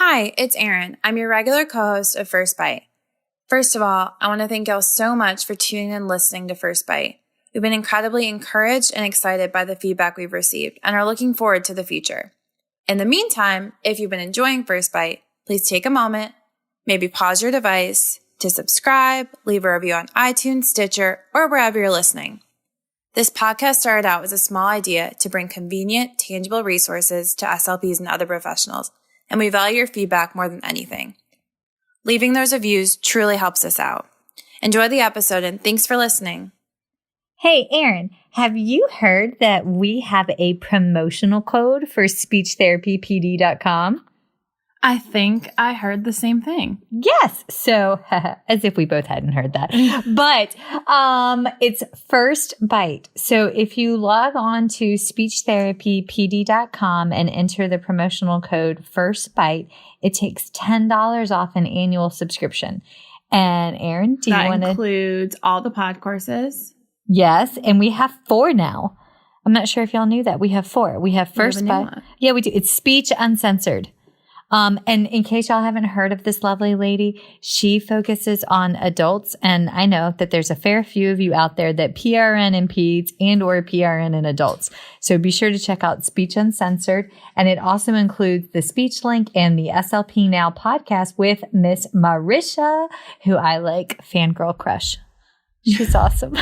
Hi, it's Erin. I'm your regular co-host of First Bite. First of all, I want to thank y'all so much for tuning and listening to First Bite. We've been incredibly encouraged and excited by the feedback we've received and are looking forward to the future. In the meantime, if you've been enjoying First Bite, please take a moment, maybe pause your device to subscribe, leave a review on iTunes, Stitcher, or wherever you're listening. This podcast started out as a small idea to bring convenient, tangible resources to SLPs and other professionals, and we value your feedback more than anything. Leaving those reviews truly helps us out. Enjoy the episode, and thanks for listening. Hey, Erin, have you heard that we have a promotional code for speechtherapypd.com? I think I heard the same thing. Yes. So, as if we both hadn't heard that. But it's First Bite. So if you log on to speechtherapypd.com and enter the promotional code First Bite, it takes $10 off an annual subscription. And Erin, do you want to? That includes all the pod courses. Yes. And we have 4 now. I'm not sure if y'all knew that. We have 4. We have First Bite. Yeah, we do. It's Speech Uncensored. And in case y'all haven't heard of this lovely lady, she focuses on adults. And I know that there's a fair few of you out there that PRN in peds and or PRN in adults. So be sure to check out Speech Uncensored. And it also includes the Speech Link and the SLP Now podcast with Miss Marisha, who I like fangirl crush. She's awesome.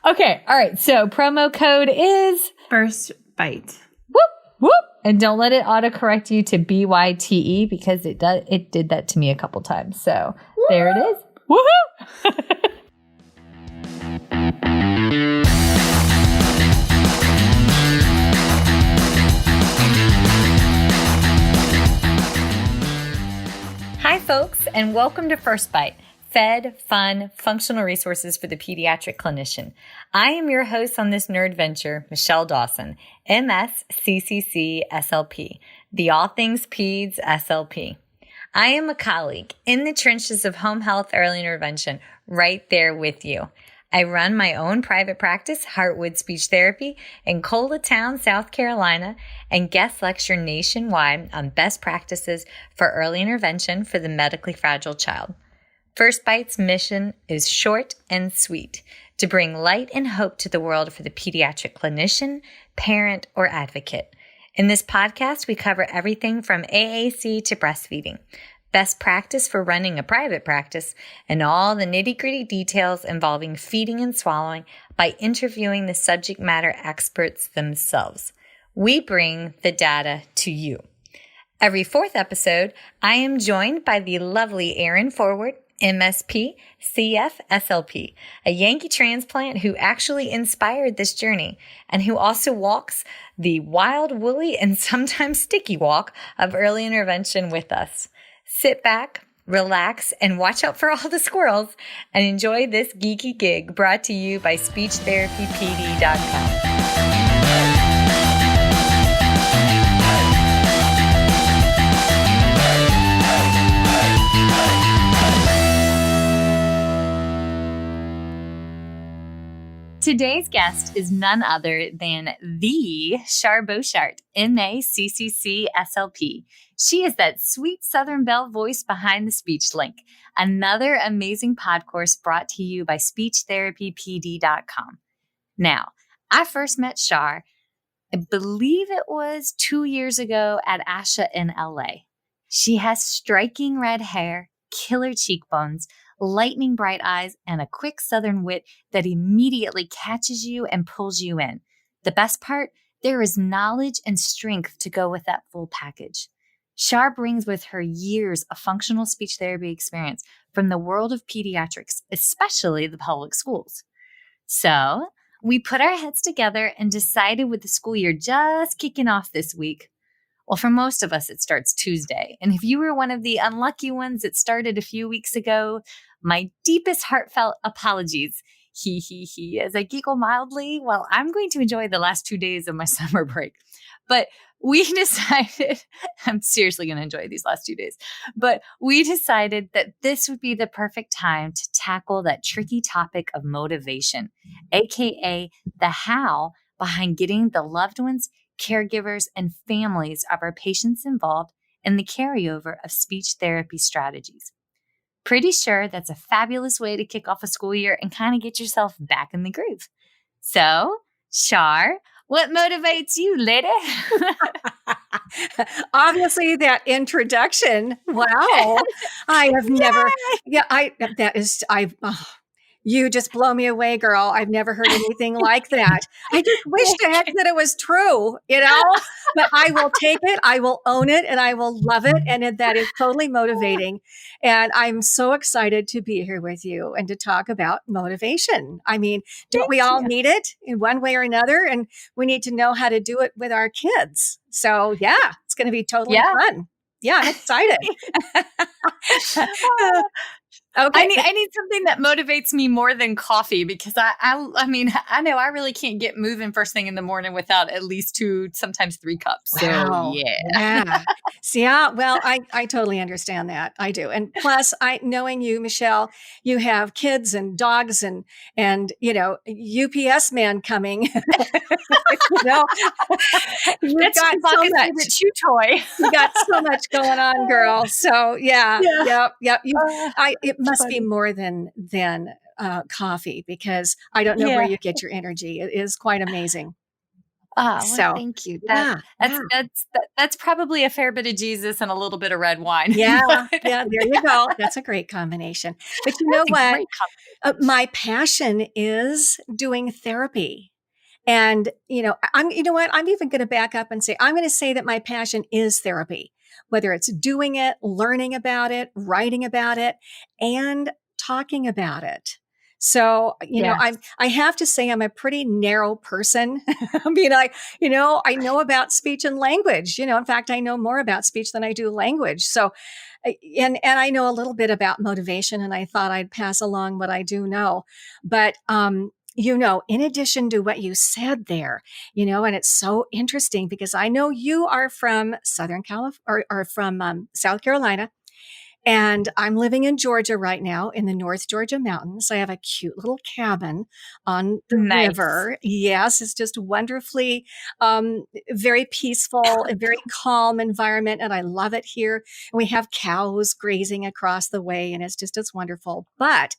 Okay. All right. So promo code is First Bite. Whoop, whoop. And don't let it autocorrect you to BYTE because it did that to me a couple times. So there it is. Woohoo! Hi, folks, and welcome to First Bite. Fed, fun, functional resources for the pediatric clinician. I am your host on this nerd venture, Michelle Dawson, MS, CCC, SLP, the All Things Peds SLP. I am a colleague in the trenches of home health early intervention, right there with you. I run my own private practice, Heartwood Speech Therapy, in Coletown, South Carolina, and guest lecture nationwide on best practices for early intervention for the medically fragile child. First Bite's mission is short and sweet, to bring light and hope to the world for the pediatric clinician, parent, or advocate. In this podcast, we cover everything from AAC to breastfeeding, best practice for running a private practice, and all the nitty-gritty details involving feeding and swallowing by interviewing the subject matter experts themselves. We bring the data to you. Every 4th episode, I am joined by the lovely Erin Forward, MSP, CF, SLP, a Yankee transplant who actually inspired this journey and who also walks the wild, woolly, and sometimes sticky walk of early intervention with us. Sit back, relax, and watch out for all the squirrels and enjoy this geeky gig brought to you by SpeechTherapyPD.com. Today's guest is none other than the Char Boshart, MA, CCC, SLP. She is that sweet Southern Belle voice behind the Speech Link, another amazing pod course brought to you by SpeechTherapyPD.com. Now, I first met Char, I believe it was 2 years ago at ASHA in LA. She has striking red hair, killer cheekbones, lightning bright eyes, and a quick Southern wit that immediately catches you and pulls you in. The best part, there is knowledge and strength to go with that full package. Char brings with her years of functional speech therapy experience from the world of pediatrics, especially the public schools. So we put our heads together and decided with the school year just kicking off this week. Well, for most of us, it starts Tuesday. And if you were one of the unlucky ones that started a few weeks ago, my deepest heartfelt apologies. As I giggle mildly, well, I'm going to enjoy the last 2 days of my summer break. But we decided, I'm seriously going to enjoy these last 2 days, but we decided that this would be the perfect time to tackle that tricky topic of motivation, aka the how behind getting the loved ones, caregivers, and families of our patients involved and the carryover of speech therapy strategies. Pretty sure that's a fabulous way to kick off a school year and kind of get yourself back in the groove. So, Char, what motivates you, lady? Obviously, that introduction. Wow. I have never, you just blow me away, girl. I've never heard anything like that. I just wish to heck that it was true, but I will take it. I will own it and I will love it. And that is totally motivating. And I'm so excited to be here with you and to talk about motivation. I mean, don't we all need it in one way or another? And we need to know how to do it with our kids. So yeah, it's going to be totally fun. Yeah, I'm excited. Okay. I need something that motivates me more than coffee because I mean, I know I really can't get moving first thing in the morning without at least 2, sometimes 3 cups. Wow. So Yeah. See, well, I totally understand that. I do. And plus knowing you, Michelle, you have kids and dogs and, UPS man coming, you've that's got so much. Favorite chew toy. You got so much going on, girl. So yep. It must be more than coffee because I don't know where you get your energy. It is quite amazing. So thank you. That's probably a fair bit of Jesus and a little bit of red wine. Yeah, there you go. That's a great combination. But you know what? My passion is doing therapy. And, I'm even going to back up and say, I'm going to say that my passion is therapy, whether it's doing it, learning about it, writing about it, and talking about it. So, I have to say I'm a pretty narrow person. I mean, I know about speech and language, in fact, I know more about speech than I do language. So, and I know a little bit about motivation, and I thought I'd pass along what I do know. But, in addition to what you said there, and it's so interesting because I know you are from Southern California or from South Carolina. And I'm living in Georgia right now in the North Georgia mountains. I have a cute little cabin on the river. Yes, it's just wonderfully, very peaceful, a very calm environment. And I love it here. And we have cows grazing across the way and it's wonderful. But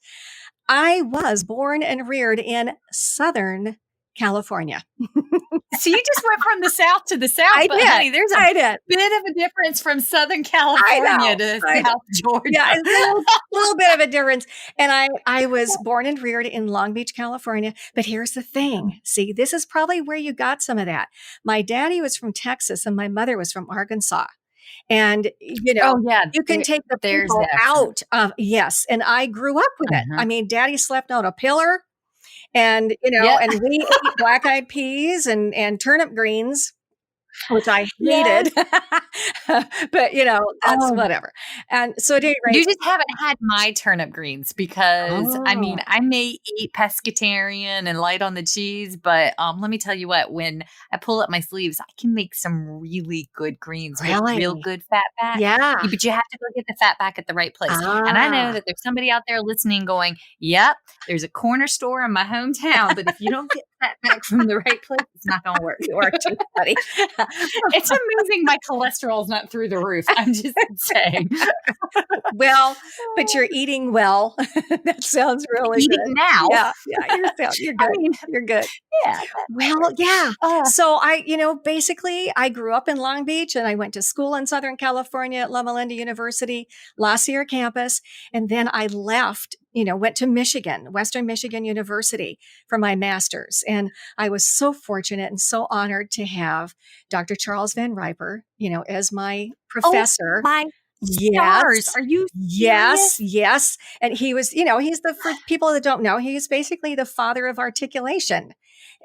I was born and reared in Southern California. So you just went from the South to the South. Honey, there's a bit of a difference from Southern California to South Georgia. Yeah, a little bit of a difference. And I was born and reared in Long Beach, California. But here's the thing. See, this is probably where you got some of that. My daddy was from Texas and my mother was from Arkansas. And, you can take the people out of, and I grew up with it. I mean, daddy slept on a pillar. And, and we ate black-eyed peas and turnip greens, which I hated. But, that's whatever. And so at any rate, you just haven't had my turnip greens because, I mean, I may eat pescatarian and light on the cheese, but let me tell you what, when I pull up my sleeves, I can make some really good greens with real good fat back. Yeah. But you have to go get the fat back at the right place. And I know that there's somebody out there listening going, yep, there's a corner store in my hometown, but if you don't get fat back from the right place, it's not going to work. You are too funny. It's amazing my cholesterol's not through the roof. I'm just saying. Well, but you're eating well. That sounds really good. Eating now. Yeah, you're good. You're good. Yeah. Well, yeah. So basically I grew up in Long Beach and I went to school in Southern California at Loma Linda University, La Sierra campus. And then I left, went to Michigan, Western Michigan University for my master's. And I was so fortunate and so honored to have Dr. Charles Van Riper, as my professor. Oh, my stars. Are you serious? Yes. And he was, for people that don't know, he's basically the father of articulation.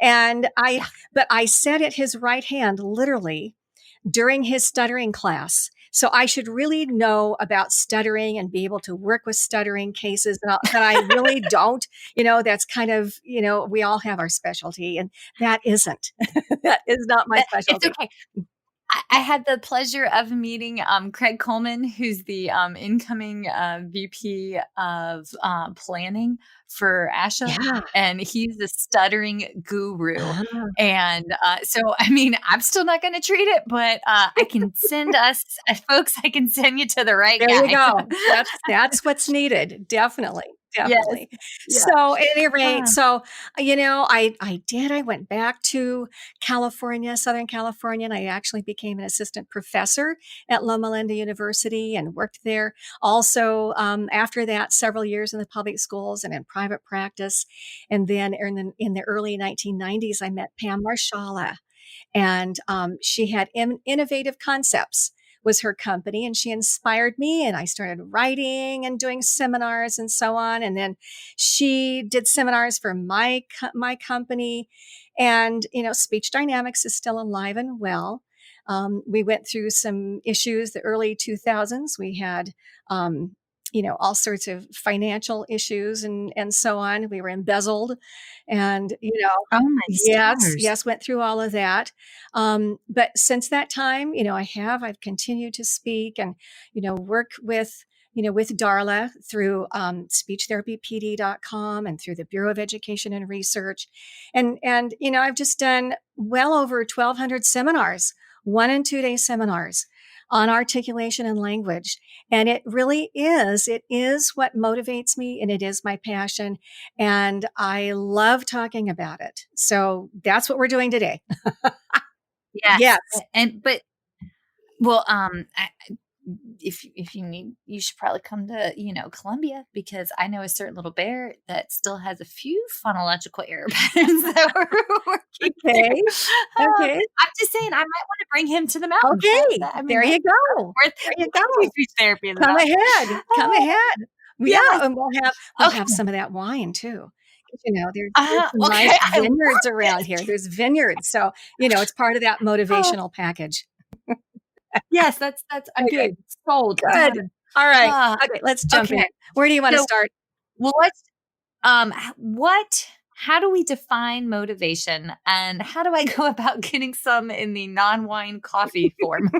And I sat at his right hand, literally, during his stuttering class. So I should really know about stuttering and be able to work with stuttering cases that I really don't. That's kind of, we all have our specialty and that isn't. That is not my specialty. It's okay. I had the pleasure of meeting Craig Coleman, who's the incoming VP of planning for ASHA, Yeah. and he's the stuttering guru. Ah. And so, I mean, I'm still not going to treat it, but I can send us folks. I can send you to the right There you guy. go. That's what's needed. Definitely. Yes. Definitely. Yeah. So at any rate, Ah. so, I went back to California, Southern California, and I actually became an assistant professor at Loma Linda University and worked there. Also, after that, several years in the public schools and in private practice. And then in the early 1990s, I met Pam Marshala, and she had innovative concepts was her company, and she inspired me, and I started writing and doing seminars and so on. And then she did seminars for my company. And speech dynamics is still alive and well. We went through some issues the early 2000s. We had all sorts of financial issues and so on. We were embezzled, and Oh my yes, stars. went through all of that. But since that time, I've continued to speak and, work with Darla through speechtherapypd.com and through the Bureau of Education and Research. And I've just done well over 1,200 seminars, 1 and 2 day seminars on articulation and language. And it is what motivates me, and it is my passion. And I love talking about it. So that's what we're doing today. Yes. Yes. Well, if you need, you should probably come to, Columbia, because I know a certain little bear that still has a few phonological error patterns that we're working Okay. through. Okay. I'm just saying, I might want to bring him to the mountains. Okay. There you go. Worth There you do go. speech therapy in the Come mountains. ahead. Come ahead. Yeah. Yes. And we'll Okay. have some of that wine too. There's some Okay. nice I vineyards love around this. here. There's vineyards. So, it's part of that motivational package. Yes, that's I'm Okay. good. Sold. Good. Done. All right. Ah, Okay. Let's jump in. okay. Where do you want to So- start? Well, let's how do we define motivation, and how do I go about getting some in the non-wine coffee form?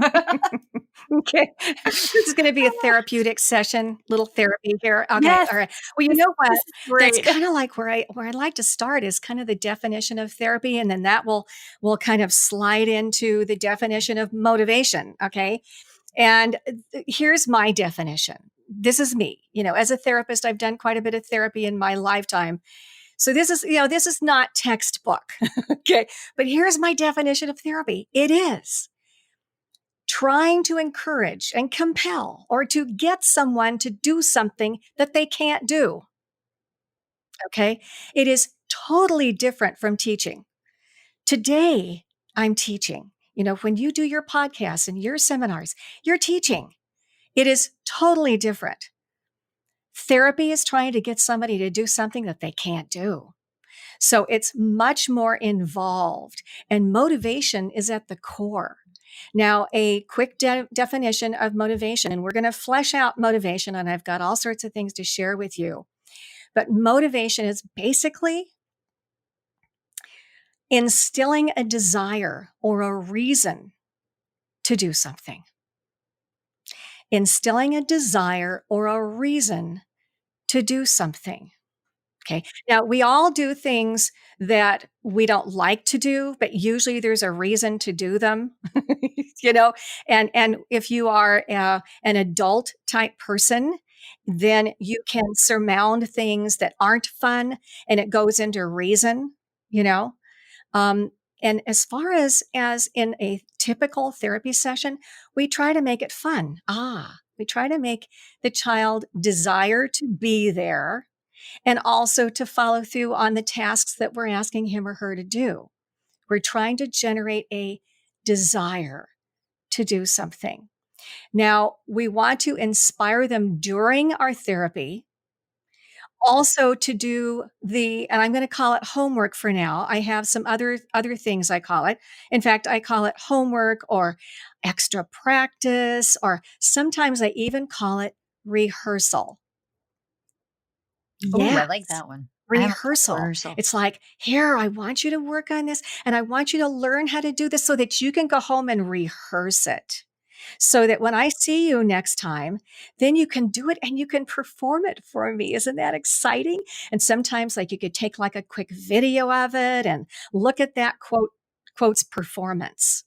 Okay. This is going to be a therapeutic session, little therapy here. Okay. Yes. All right. Well, you know what? This is great. That's kind of like where I'd like to start is kind of the definition of therapy. And then that will kind of slide into the definition of motivation. Okay. And here's my definition. This is me. As a therapist, I've done quite a bit of therapy in my lifetime. So this is not textbook. Okay. But here's my definition of therapy. It is trying to encourage and compel or to get someone to do something that they can't do. Okay. It is totally different from teaching. Today, I'm teaching. When you do your podcasts and your seminars, you're teaching. It is totally different. Therapy is trying to get somebody to do something that they can't do. So it's much more involved, and motivation is at the core. Now, a quick definition of motivation, and we're going to flesh out motivation, and I've got all sorts of things to share with you. But motivation is basically instilling a desire or a reason to do something. Instilling a desire or a reason to do something. Okay. Now, we all do things that we don't like to do, but usually there's a reason to do them, and if you are an adult type person, then you can surmount things that aren't fun, and it goes into reason, and as far as in a typical therapy session, we try to make it fun. We try to make the child desire to be there, and also to follow through on the tasks that we're asking him or her to do. We're trying to generate a desire to do something. Now, we want to inspire them during our therapy, also to do and I'm going to call it homework for now. I have some other things I call it. In fact, I call it homework or extra practice, or sometimes I even call it rehearsal. Oh, Yes. I like that one. Rehearsal. It's like, here, I want you to work on this and I want you to learn how to do this so that you can go home and rehearse it. So that when I see you next time, then you can do it and you can perform it for me. Isn't that exciting? And sometimes like you could take like a quick video of it and look at that quote's performance.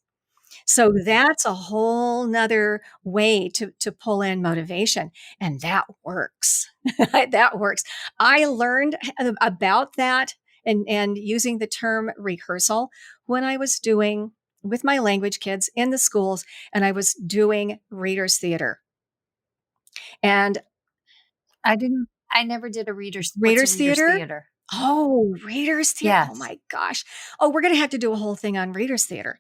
So that's a whole nother way to pull in motivation. And that works. That works. I learned about that and using the term rehearsal when I was doing with my language kids in the schools, and I was doing readers theater. And I never did a readers theater. theater. Oh, readers theater. Yes. Oh my gosh. Oh, we're going to have to do a whole thing on readers theater.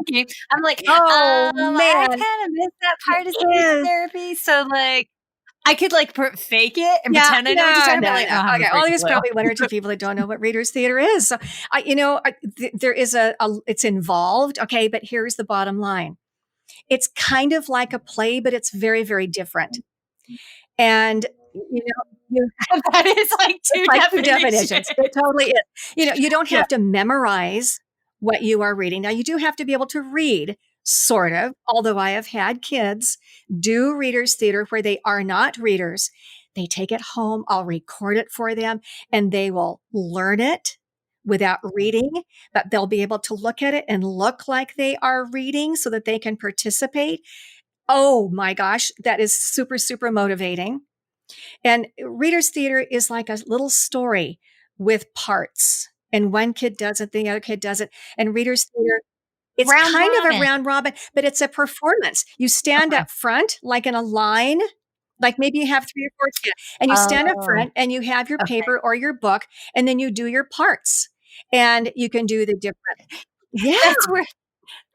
Okay. I'm like, Oh, I man. kind of missed that part of speech therapy. So like, I could like fake it and pretend I know what you're talking about. Like, okay. Oh, there's probably one or two people that don't know what readers theater is. So there is it's involved. Okay. But here's the bottom line. It's kind of like a play, but it's very, very different. And that is like two definitions. It totally is. You don't have to memorize what you are reading. Now you do have to be able to read, sort of, although I have had kids do readers theater where they are not readers. They take it home. I'll record it for them and they will learn it without reading, but they'll be able to look at it and look like they are reading so that they can participate. Oh my gosh, that is super, super motivating. And readers theater is like a little story with parts. And one kid does it, the other kid does it. And readers theater, it's kind of a round robin, but it's a performance. You stand up front, like in a line, like maybe you have 3 or 4 kids, and you stand up front and you have your paper or your book, and then you do your parts. And you can do the different. Yeah.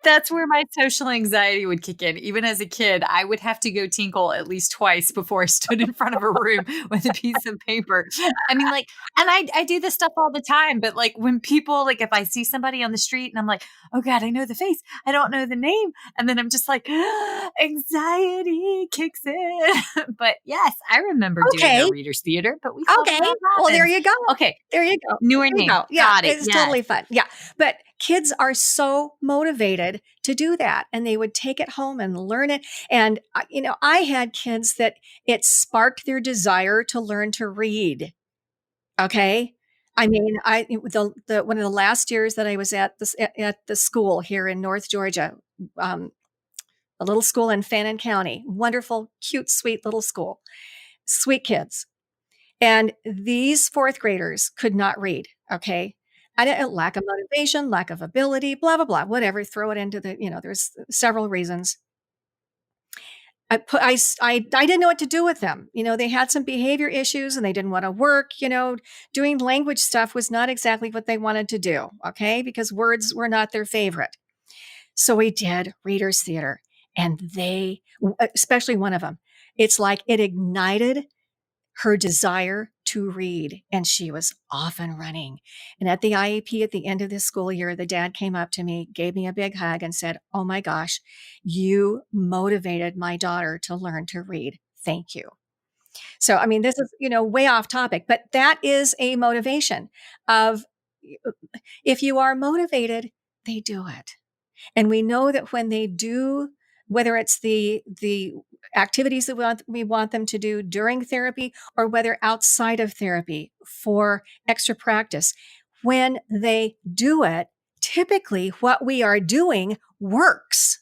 That's where my social anxiety would kick in. Even as a kid, I would have to go tinkle at least twice before I stood in front of a room with a piece of paper. I mean, like, and I do this stuff all the time, but like when people, like if I see somebody on the street and I'm like, oh God, I know the face, I don't know the name. And then I'm just like, anxiety kicks in. But yes, I remember doing the readers theater, but we called it well, there you go. Okay. There you go. Newer name. Yeah, Got it. It's totally fun. Yeah. But kids are so motivated to do that and they would take it home and learn it. And, I had kids that it sparked their desire to learn to read. Okay. I mean, one of the last years that I was at the school here in North Georgia, a little school in Fannin County, wonderful, cute, sweet little school, sweet kids. And these 4th graders could not read. Okay. Lack of motivation, lack of ability, blah, blah, blah, whatever, throw it into there's several reasons. I didn't know what to do with them. They had some behavior issues and they didn't want to work, doing language stuff was not exactly what they wanted to do. Okay. Because words were not their favorite. So we did readers theater and they, especially one of them, it's like it ignited her desire to read, and she was off and running. And at the IEP at the end of this school year, the dad came up to me, gave me a big hug and said, oh my gosh, you motivated my daughter to learn to read. Thank you. So, I mean, this is, way off topic, but that is a motivation of if you are motivated, they do it. And we know that when they do, whether it's the activities that we want them to do during therapy or whether outside of therapy for extra practice, when they do it, typically what we are doing works.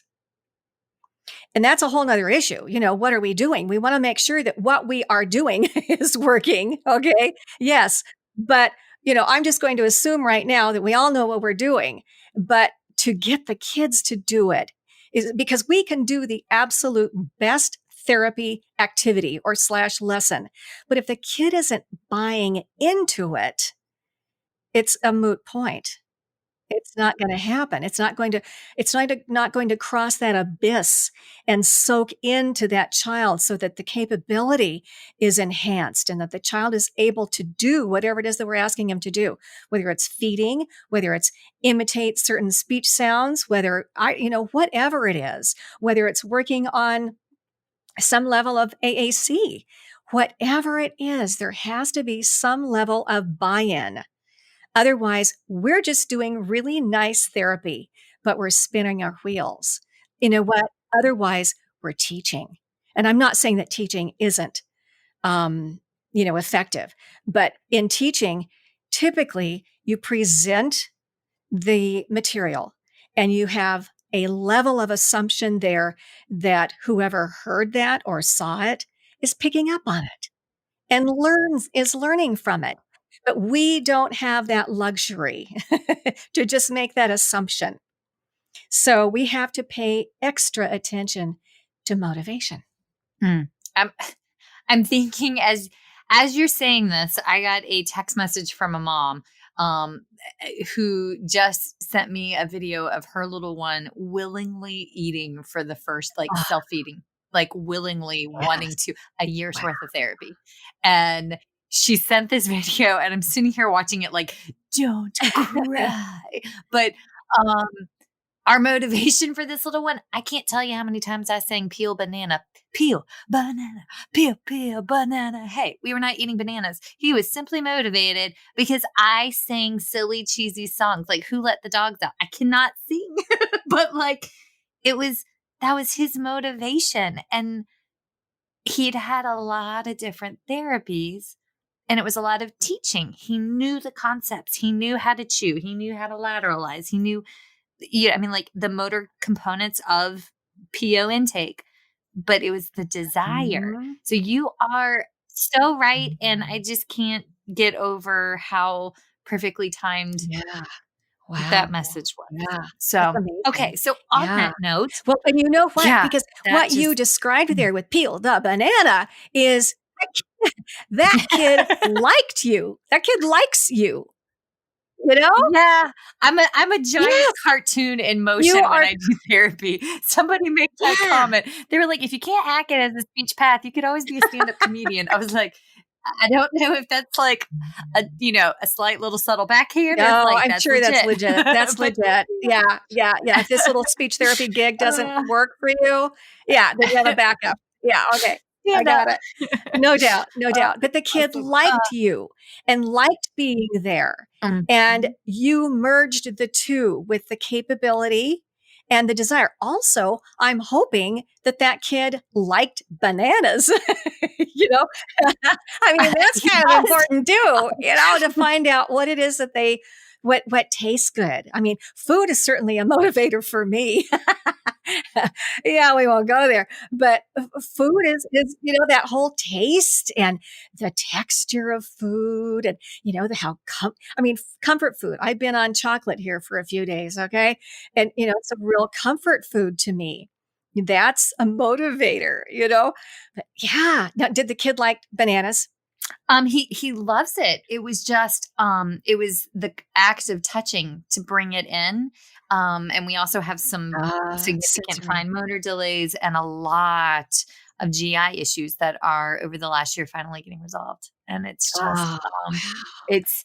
And that's a whole nother issue. What are we doing? We want to make sure that what we are doing is working. Okay. Yes. But, I'm just going to assume right now that we all know what we're doing, but to get the kids to do it is because we can do the absolute best therapy activity or / lesson. But if the kid isn't buying into it, it's a moot point. It's not going to happen. It's not going to cross that abyss and soak into that child so that the capability is enhanced and that the child is able to do whatever it is that we're asking him to do, whether it's feeding, whether it's imitate certain speech sounds, whether whatever it is, whether it's working on some level of AAC, whatever it is, there has to be some level of buy-in. Otherwise, we're just doing really nice therapy, but we're spinning our wheels. You know what? Otherwise, we're teaching. And I'm not saying that teaching isn't, effective, but in teaching, typically you present the material and you have a level of assumption there that whoever heard that or saw it is picking up on it and is learning from it. But we don't have that luxury to just make that assumption. So we have to pay extra attention to motivation. I'm thinking as you're saying this, I got a text message from a mom who just sent me a video of her little one willingly eating for the first, self-feeding, willingly wanting to, a year's worth of therapy. And she sent this video and I'm sitting here watching it don't cry. But our motivation for this little one, I can't tell you how many times I sang peel banana, peel banana, peel banana. Hey, we were not eating bananas. He was simply motivated because I sang silly, cheesy songs like Who Let the Dogs Out. I cannot sing, but that was his motivation. And he'd had a lot of different therapies and it was a lot of teaching. He knew the concepts. He knew how to chew. He knew how to lateralize. He knew the motor components of PO intake, but it was the desire. Mm-hmm. So you are so right. And I just can't get over how perfectly timed that message was. Yeah. So, okay. So on that note. Well, and you know what? Yeah, because what you described there with peel the banana is that kid liked you. That kid likes you. You know? Yeah. I'm a giant cartoon in motion when I do therapy. Somebody made that comment. They were like, if you can't hack it as a speech path, you could always be a stand-up comedian. I was like, I don't know if that's a slight little subtle backhand. No, I'm sure legit. That's legit. That's legit. Yeah. If this little speech therapy gig doesn't work for you, then you have a backup. Yeah. Okay. Yeah, I got it. No doubt. But the kid liked you and liked being there. Mm-hmm. And you merged the two with the capability and the desire. Also, I'm hoping that kid liked bananas. I mean, that's kind of important too, to find out what it is that what tastes good. I mean, food is certainly a motivator for me. Yeah, we won't go there, but food is that whole taste and the texture of food and comfort food. I've been on chocolate here for a few days. Okay. And it's a real comfort food to me. That's a motivator, but yeah. Now, did the kid like bananas? He loves it. It was just, it was the act of touching to bring it in. And we also have some significant fine motor delays and a lot of GI issues that are over the last year finally getting resolved. And it's just, if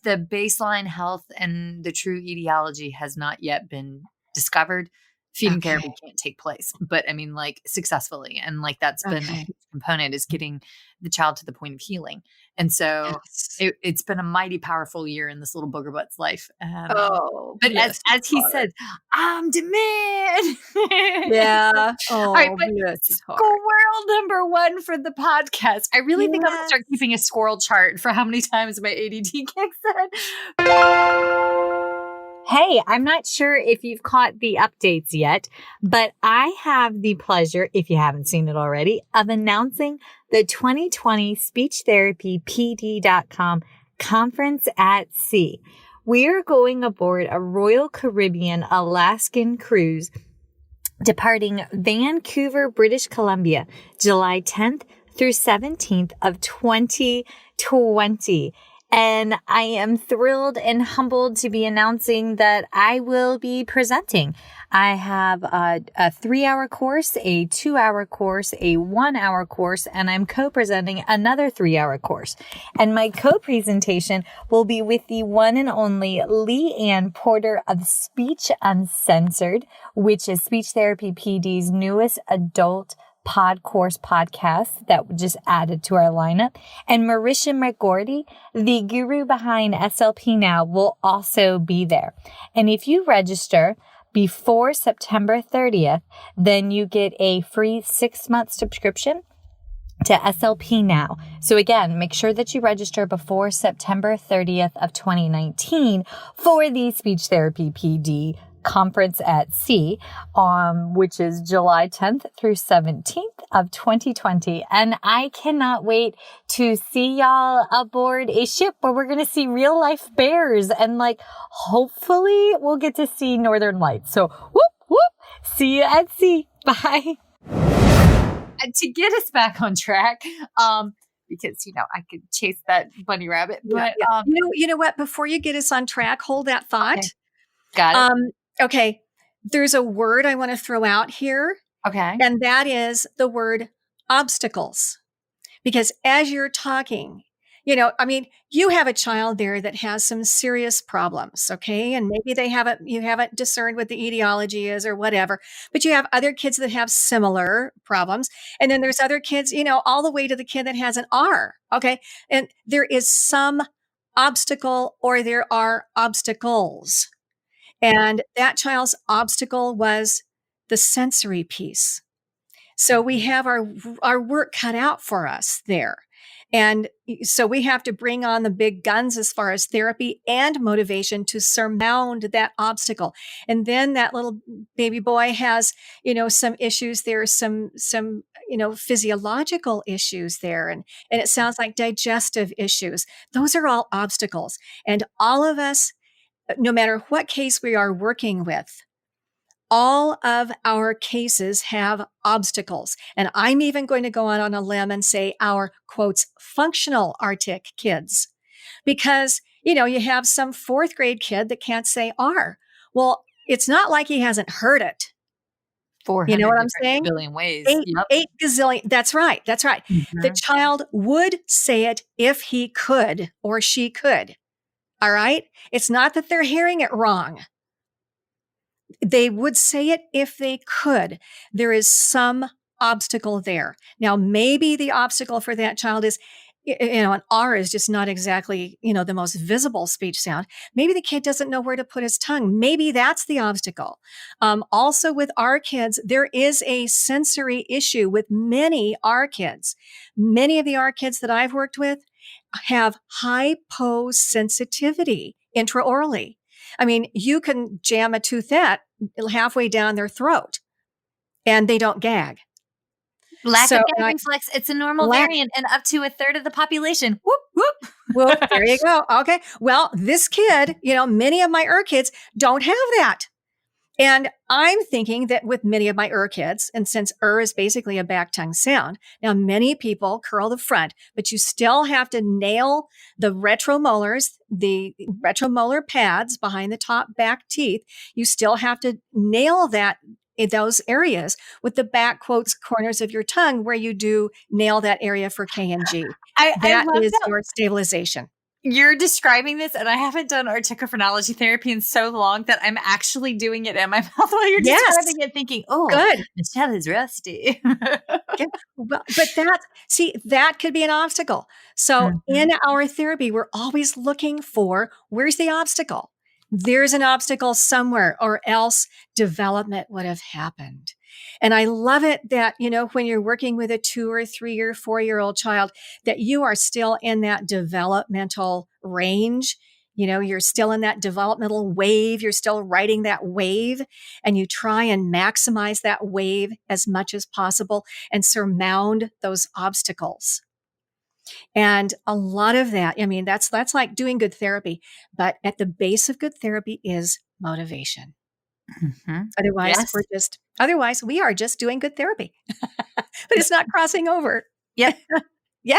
the baseline health and the true etiology has not yet been discovered, feeding therapy can't take place, but successfully. And that's been a huge component is getting the child to the point of healing. And so it's been a mighty powerful year in this little booger butt's life. But as he said, I'm demand. Yeah. All right, but squirrel number 1 for the podcast. I really think I'm going to start keeping a squirrel chart for how many times my ADD kicks in. Hey, I'm not sure if you've caught the updates yet, but I have the pleasure, if you haven't seen it already, of announcing the 2020 SpeechTherapyPD.com Conference at Sea. We are going aboard a Royal Caribbean Alaskan cruise departing Vancouver, British Columbia, July 10th through 17th of 2020. And I am thrilled and humbled to be announcing that I will be presenting. I have a 3-hour course, a 2-hour course, a 1-hour course, and I'm co-presenting another 3-hour course. And my co-presentation will be with the one and only Lee Ann Porter of Speech Uncensored, which is Speech Therapy PD's newest adult Pod Course podcast that we just added to our lineup. And Marisha McGordy, the guru behind SLP Now, will also be there. And if you register before September 30th, then you get a free 6-month subscription to SLP Now. So again, make sure that you register before September 30th of 2019 for the Speech Therapy PD Conference at Sea, which is July 10th through 17th of 2020. And I cannot wait to see y'all aboard a ship where we're going to see real life bears and hopefully we'll get to see Northern Lights. So whoop, whoop, see you at sea. Bye. And to get us back on track, because, I could chase that bunny rabbit, but, you know what, before you get us on track, hold that thought. Okay. Got it. Okay. There's a word I want to throw out here. Okay. And that is the word obstacles. Because as you're talking, you have a child there that has some serious problems. Okay. And maybe you haven't discerned what the etiology is or whatever, but you have other kids that have similar problems. And then there's other kids, all the way to the kid that has an R. Okay. And there is some obstacle or there are obstacles. And that child's obstacle was the sensory piece. So we have our work cut out for us there. And so we have to bring on the big guns as far as therapy and motivation to surmount that obstacle. And then that little baby boy has, some issues there, some physiological issues there. And it sounds like digestive issues. Those are all obstacles. And all of us, no matter what case we are working with, all of our cases have obstacles. And I'm even going to go out on a limb and say our, quotes, functional Arctic kids. Because, you have some 4th grade kid that can't say R. Well, it's not like he hasn't heard it. 400 you know what I'm saying? billion ways. 8 gazillion. That's right. Mm-hmm. The child would say it if he could or she could. All right. It's not that they're hearing it wrong. They would say it if they could. There is some obstacle there. Now, maybe the obstacle for that child is, an R is just not exactly, the most visible speech sound. Maybe the kid doesn't know where to put his tongue. Maybe that's the obstacle. Also with R kids, there is a sensory issue with many R kids. Many of the R kids that I've worked with have hyposensitivity intraorally. I mean, you can jam a toothette halfway down their throat and they don't gag. Lack of gag reflex, it's a normal variant and up to a third of the population. Whoop, whoop. Well, there you go. Okay. Well, this kid, many of my kids don't have that. And I'm thinking that with many of my kids, and since is basically a back tongue sound, now many people curl the front, but you still have to nail the retromolars, the retromolar pads behind the top back teeth. You still have to nail that in those areas with the back quotes corners of your tongue where you do nail that area for K and G. That is your stabilization. You're describing this, and I haven't done articophonology therapy in so long that I'm actually doing it in my mouth while you're describing it, thinking, "Oh, good, Michelle is rusty." Yeah. Well, but that could be an obstacle. So in our therapy, we're always looking for where's the obstacle. There's an obstacle somewhere, or else development would have happened. And I love it that, when you're working with a 2 or 3 or 4-year-old child, that you are still in that developmental range. You're still in that developmental wave. You're still riding that wave, and you try and maximize that wave as much as possible and surmount those obstacles. And a lot of that, that's like doing good therapy, but at the base of good therapy is motivation. Mm-hmm. Otherwise we are just doing good therapy, but it's not crossing over. Yep. Yeah.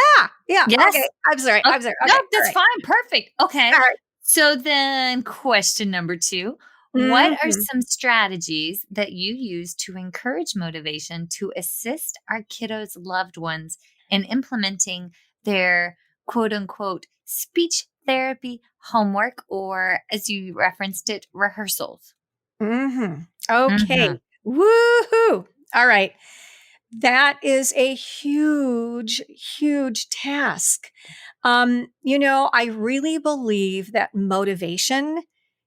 Yes. Okay. I'm sorry. Okay. No, that's fine. Perfect. Okay. All right. So then question number 2, what are some strategies that you use to encourage motivation to assist our kiddos' loved ones in implementing their quote unquote speech therapy homework, or as you referenced it, rehearsals? Okay. Woohoo. All right. That is a huge, huge task. I really believe that motivation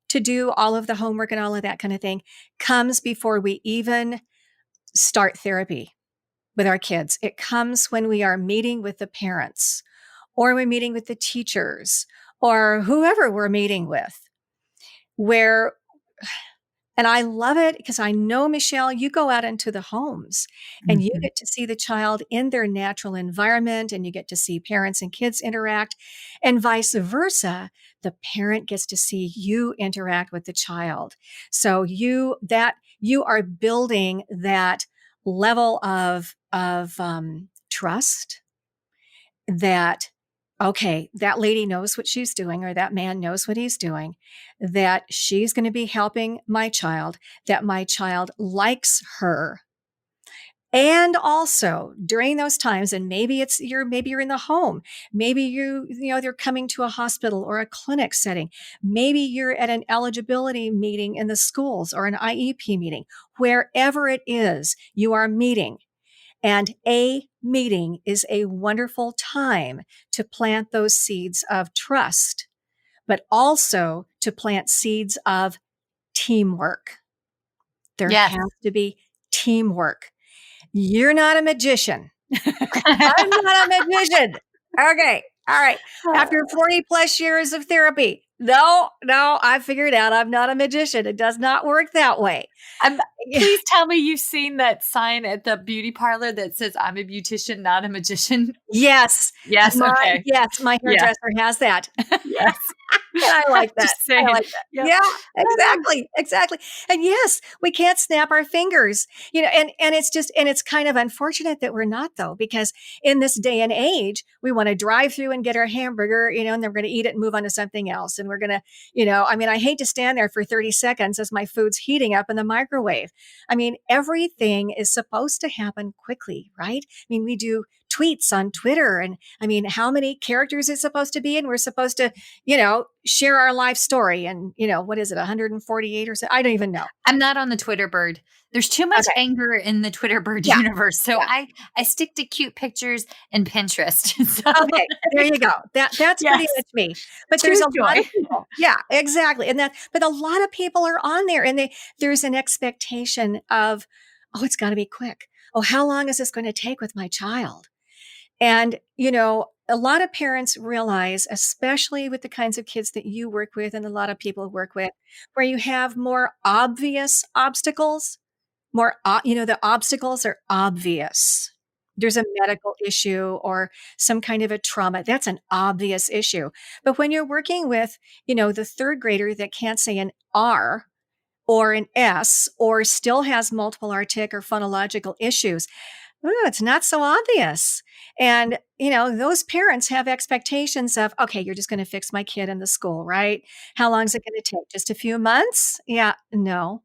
to do all of the homework and all of that kind of thing comes before we even start therapy with our kids. It comes when we are meeting with the parents or we're meeting with the teachers or whoever we're meeting with, where and I love it because I know, Michelle, you go out into the homes and you get to see the child in their natural environment and you get to see parents and kids interact and vice versa. The parent gets to see you interact with the child. So you are building that level of trust that, okay, that lady knows what she's doing, or that man knows what he's doing, that she's going to be helping my child, that my child likes her. And also during those times, and maybe you're in the home, maybe they're coming to a hospital or a clinic setting. Maybe you're at an eligibility meeting in the schools or an IEP meeting, wherever it is you are meeting. And a meeting is a wonderful time to plant those seeds of trust, but also to plant seeds of teamwork. There has to be teamwork. You're not a magician. I'm not a magician. Okay. All right. After 40 plus years of therapy, no, I figured out I'm not a magician. It does not work that way. Please tell me you've seen that sign at the beauty parlor that says, I'm a beautician, not a magician. Yes. Yes. Okay. Yes. My hairdresser has that. Yes. And I like that. Just saying. I like that. Yep. Yeah, exactly. And yes, we can't snap our fingers, and it's kind of unfortunate that we're not, though, because in this day and age, we want to drive through and get our hamburger, and then we're going to eat it and move on to something else. And we're going to, I hate to stand there for 30 seconds as my food's heating up in the microwave. Everything is supposed to happen quickly, right? We do tweets on Twitter, and how many characters it's supposed to be, and we're supposed to, share our life story, and what is it, 148 or so? I don't even know. I'm not on the Twitter bird. There's too much anger in the Twitter bird universe. So I stick to cute pictures and Pinterest. So. Okay, there you go. That's pretty much me. But there's a lot of people. Yeah, exactly. But a lot of people are on there, and there's an expectation of, oh, it's got to be quick. Oh, how long is this going to take with my child? And, a lot of parents realize, especially with the kinds of kids that you work with and a lot of people work with, where you have more obvious obstacles, the obstacles are obvious. There's a medical issue or some kind of a trauma. That's an obvious issue. But when you're working with, the third grader that can't say an R or an S or still has multiple artic or phonological issues, it's not so obvious. And, those parents have expectations of, okay, you're just going to fix my kid in the school, right? How long is it going to take? Just a few months? Yeah, no.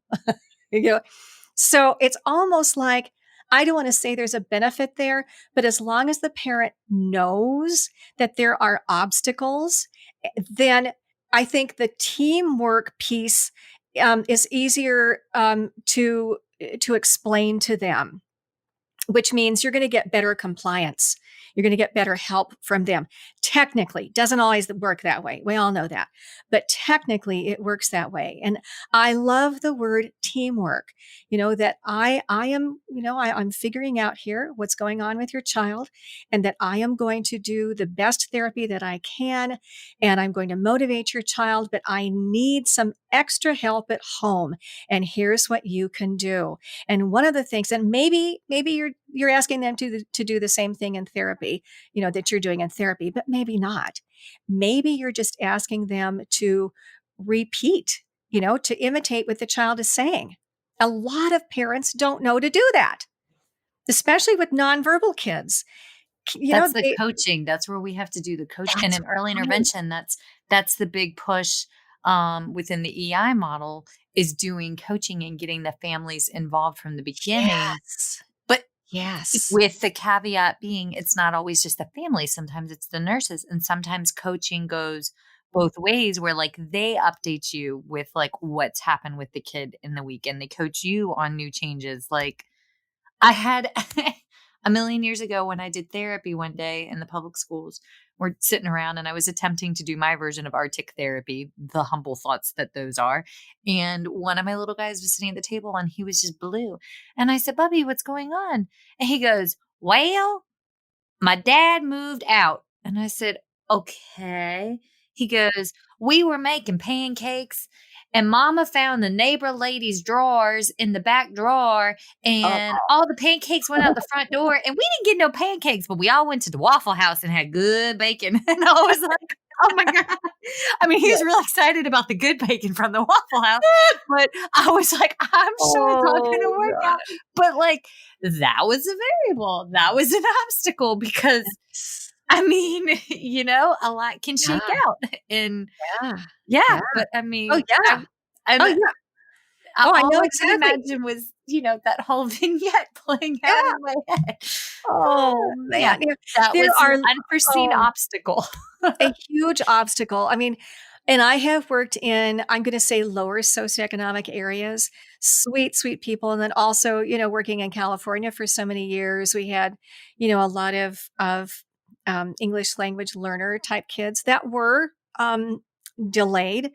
So it's almost like, I don't want to say there's a benefit there, but as long as the parent knows that there are obstacles, then I think the teamwork piece is easier to explain to them, which means you're going to get better compliance. You're going to get better help from them. Technically, doesn't always work that way. We all know that. But technically, it works that way. And I love the word teamwork, that I'm figuring out here what's going on with your child, and that I am going to do the best therapy that I can. And I'm going to motivate your child, but I need some extra help at home. And here's what you can do. And one of the things, and maybe you're asking them to do the same thing in therapy, that you're doing in therapy, but maybe not. Maybe you're just asking them to repeat, to imitate what the child is saying. A lot of parents don't know to do that, especially with nonverbal kids. That's the coaching. That's where we have to do the coaching. And in early intervention, that's the big push within the EI model, is doing coaching and getting the families involved from the beginning. Yes. But yes, with the caveat being, it's not always just the family. Sometimes it's the nurses, and sometimes coaching goes both ways, where like they update you with like what's happened with the kid in the week, and they coach you on new changes. Like I had a million years ago when I did therapy one day in the public schools, we're sitting around and I was attempting to do my version of Arctic therapy, the humble thoughts that those are. And one of my little guys was sitting at the table and he was just blue. And I said, Bubby, what's going on? And he goes, well, my dad moved out. And I said, okay. He goes, we were making pancakes and mama found the neighbor lady's drawers in the back drawer and all the pancakes went out the front door and we didn't get no pancakes, but we all went to the Waffle House and had good bacon. And I was like, oh my God. I mean, he's really excited about the good bacon from the Waffle House, but I was like, I'm sure it's not going to work out. But like, that was a variable. That was an obstacle because I mean, a lot can shake out and but I mean, I know exactly. Imagine was, that whole vignette playing out in my head. Oh man, that was an unforeseen obstacle. A huge obstacle. I mean, and I have worked in, I'm going to say lower socioeconomic areas, sweet, sweet people. And then also, working in California for so many years, we had, a lot of English language learner type kids that were delayed.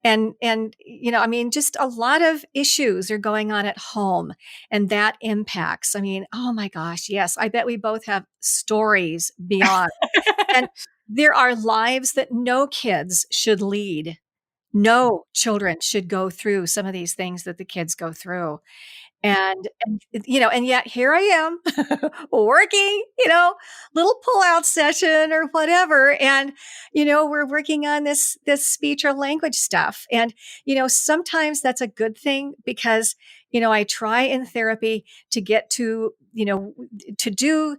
And, I mean, just a lot of issues are going on at home and that impacts. I mean, oh my gosh, yes, I bet we both have stories beyond. And there are lives that no kids should lead. No children should go through some of these things that the kids go through. And yet here I am working, little pull-out session or whatever. And, we're working on this speech or language stuff. And, sometimes that's a good thing because, I try in therapy to get to, to do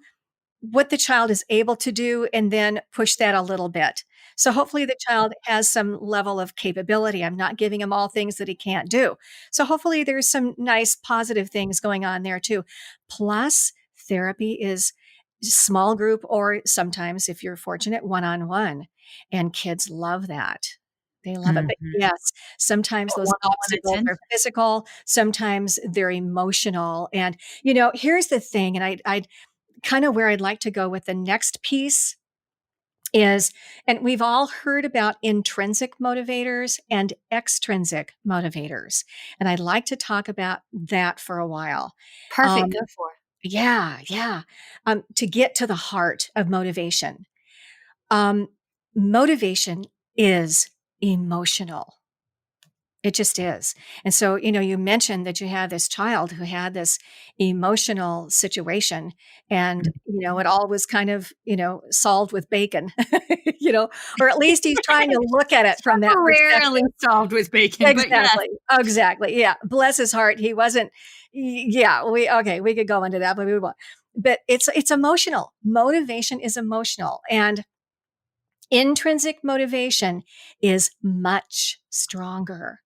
what the child is able to do and then push that a little bit. So hopefully the child has some level of capability. I'm not giving him all things that he can't do. So hopefully there's some nice positive things going on there too. Plus therapy is small group or sometimes if you're fortunate one-on-one and kids love that. They love it. But yes, sometimes those obstacles are physical. Sometimes they're emotional. And, here's the thing. And I'd kind of where I'd like to go with the next piece is, and we've all heard about intrinsic motivators and extrinsic motivators. And I'd like to talk about that for a while. Perfect. Go for it. Yeah. To get to the heart of motivation. Motivation is emotional. It just is. And so, you mentioned that you have this child who had this emotional situation and, it all was kind of, solved with bacon, or at least he's trying to look at it from that perspective. Rarely solved with bacon. Exactly. But yes. Exactly. Yeah. Bless his heart. He wasn't, we could go into that, but we won't. But it's emotional. Motivation is emotional. And intrinsic motivation is much stronger.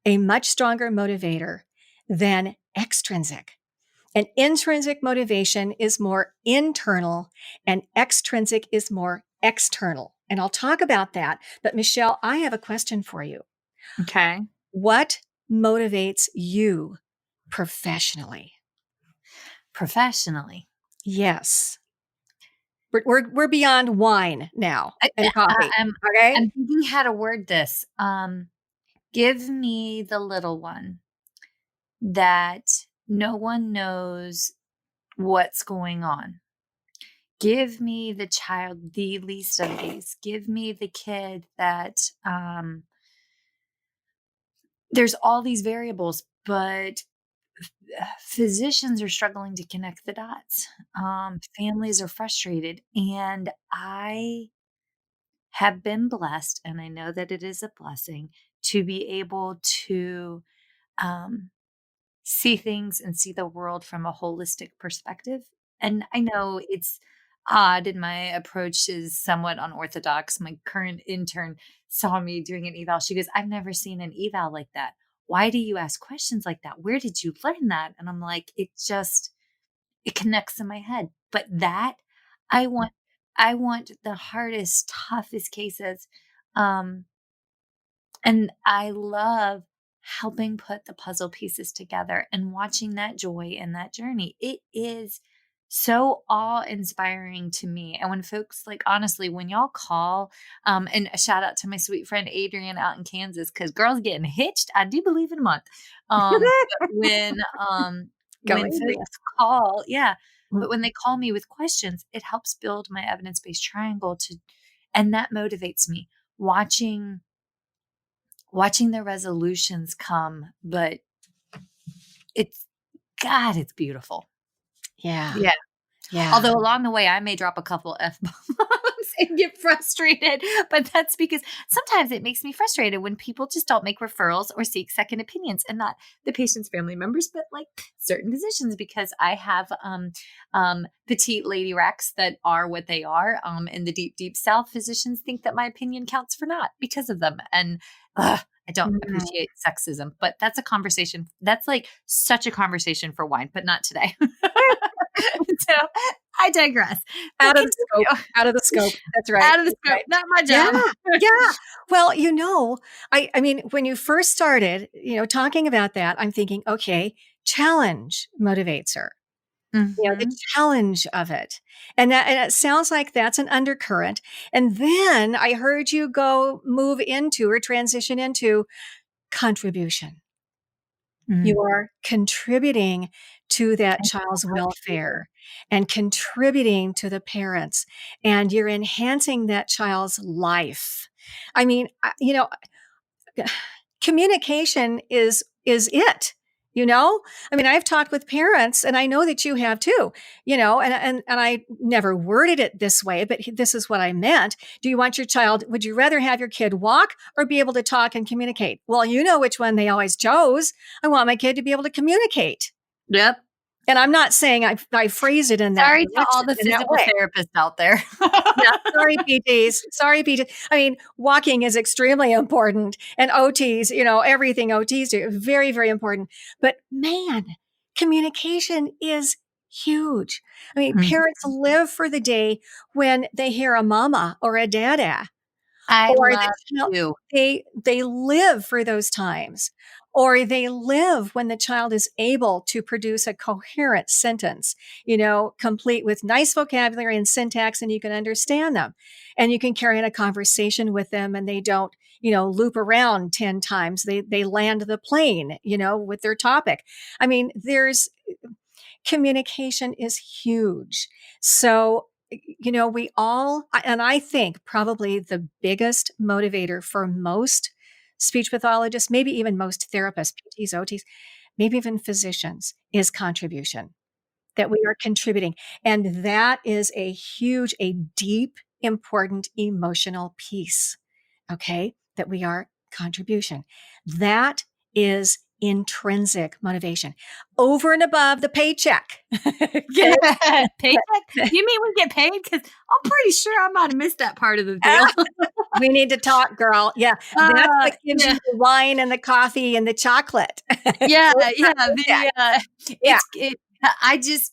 A much stronger motivator than extrinsic. And intrinsic motivation is more internal and extrinsic is more external. And I'll talk about that. But Michelle, I have a question for you. Okay. What motivates you professionally? Professionally? Yes. We're beyond wine now and coffee. Okay. I'm thinking how to word this. Give me the little one that no one knows what's going on. Give me the child, the least of these. Give me the kid that there's all these variables, but physicians are struggling to connect the dots. Families are frustrated. And I have been blessed, and I know that it is a blessing, to be able to see things and see the world from a holistic perspective. And I know it's odd and my approach is somewhat unorthodox. My current intern saw me doing an eval. She goes, I've never seen an eval like that. Why do you ask questions like that? Where did you learn that? And I'm like, it connects in my head. But that I want the hardest, toughest cases. And I love helping put the puzzle pieces together and watching that joy and that journey. It is so awe-inspiring to me. And when folks, like, honestly, when y'all call, and a shout out to my sweet friend Adrian out in Kansas, because girls getting hitched, I do believe in a month. But Go when Adrian. folks call, yeah, Mm. but when they call me with questions, it helps build my evidence-based triangle and that motivates me watching the resolutions come, but it's beautiful. Yeah. Yeah. Yeah. Although along the way, I may drop a couple F-bombs and get frustrated, but that's because sometimes it makes me frustrated when people just don't make referrals or seek second opinions, and not the patient's family members, but like certain physicians, because I have petite lady racks that are what they are. In the deep, deep South, physicians think that my opinion counts for naught because of them. And I don't appreciate sexism, but that's a conversation. That's like such a conversation for wine, but not today. So I digress. Out of the scope. Out of the scope. That's right. Out of the scope. Right. Not my job. Yeah. Well, I mean, when you first started, talking about that, I'm thinking, okay, challenge motivates her. The challenge of it. And it sounds like that's an undercurrent. And then I heard you move into or transition into contribution. You are contributing to that child's welfare and contributing to the parents, and you're enhancing that child's life. I mean, communication is it. I mean, I've talked with parents, and I know that you have too, and I never worded it this way, but this is what I meant. Would you rather have your kid walk or be able to talk and communicate? Well, you know which one they always chose. I want my kid to be able to communicate. Yep. And I'm not saying I phrase it in that Sorry to all the physical therapists out there. Yeah, sorry, PTs. Sorry, PTs. I mean, walking is extremely important, and OTs, everything OTs do, very, very important. But man, communication is huge. I mean, parents live for the day when they hear a mama or a dada. I love you. They live for those times, or they live when the child is able to produce a coherent sentence, complete with nice vocabulary and syntax, and you can understand them, and you can carry on a conversation with them, and they don't, loop around 10 times. They land the plane, with their topic. I mean, communication is huge. So, we all, and I think probably the biggest motivator for most speech pathologists, maybe even most therapists, PTs, OTs, maybe even physicians, is contribution, that we are contributing. And that is a deep, important emotional piece, okay, that we are contribution. That is intrinsic motivation over and above the paycheck. Paycheck? You mean we get paid? Because I'm pretty sure I might have missed that part of the deal. We need to talk, girl. Yeah. That's what gives you the wine and the coffee and the chocolate. Yeah.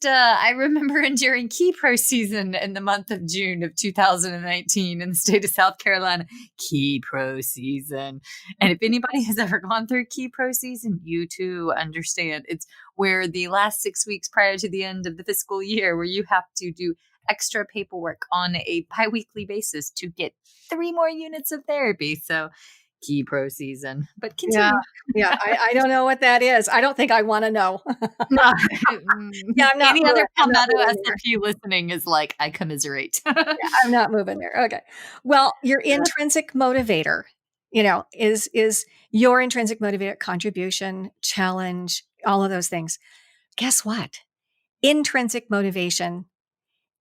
I remember during Key Pro season in the month of June of 2019 in the state of South Carolina, Key Pro season. And if anybody has ever gone through Key Pro season, you too understand. It's where the last 6 weeks prior to the end of the fiscal year, where you have to do extra paperwork on a biweekly basis to get 3 more units of therapy. So Key Pro season, but continue. Yeah. I don't know what that is. I don't think I want to know. No. Yeah, I'm not. Any other Palmetto SFP listening is like, I commiserate. Yeah, I'm not moving there. Okay. Well, your intrinsic motivator, is your intrinsic motivator, contribution, challenge, all of those things. Guess what? Intrinsic motivation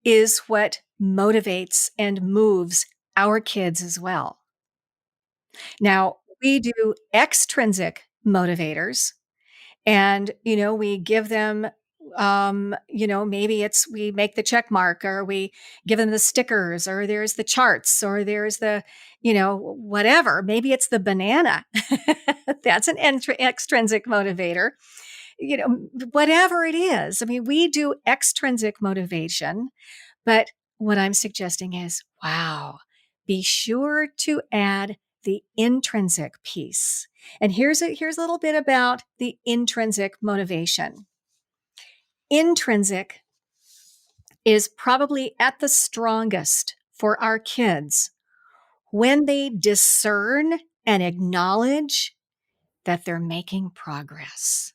is what motivates and moves our kids as well. Now, we do extrinsic motivators, and, we give them, maybe we make the check mark, or we give them the stickers, or there's the charts, or there's the, whatever. Maybe it's the banana. That's an extrinsic motivator. Whatever it is. I mean, we do extrinsic motivation, but what I'm suggesting is, wow, be sure to add the intrinsic piece. And here's a little bit about the intrinsic motivation. Intrinsic is probably at the strongest for our kids when they discern and acknowledge that they're making progress.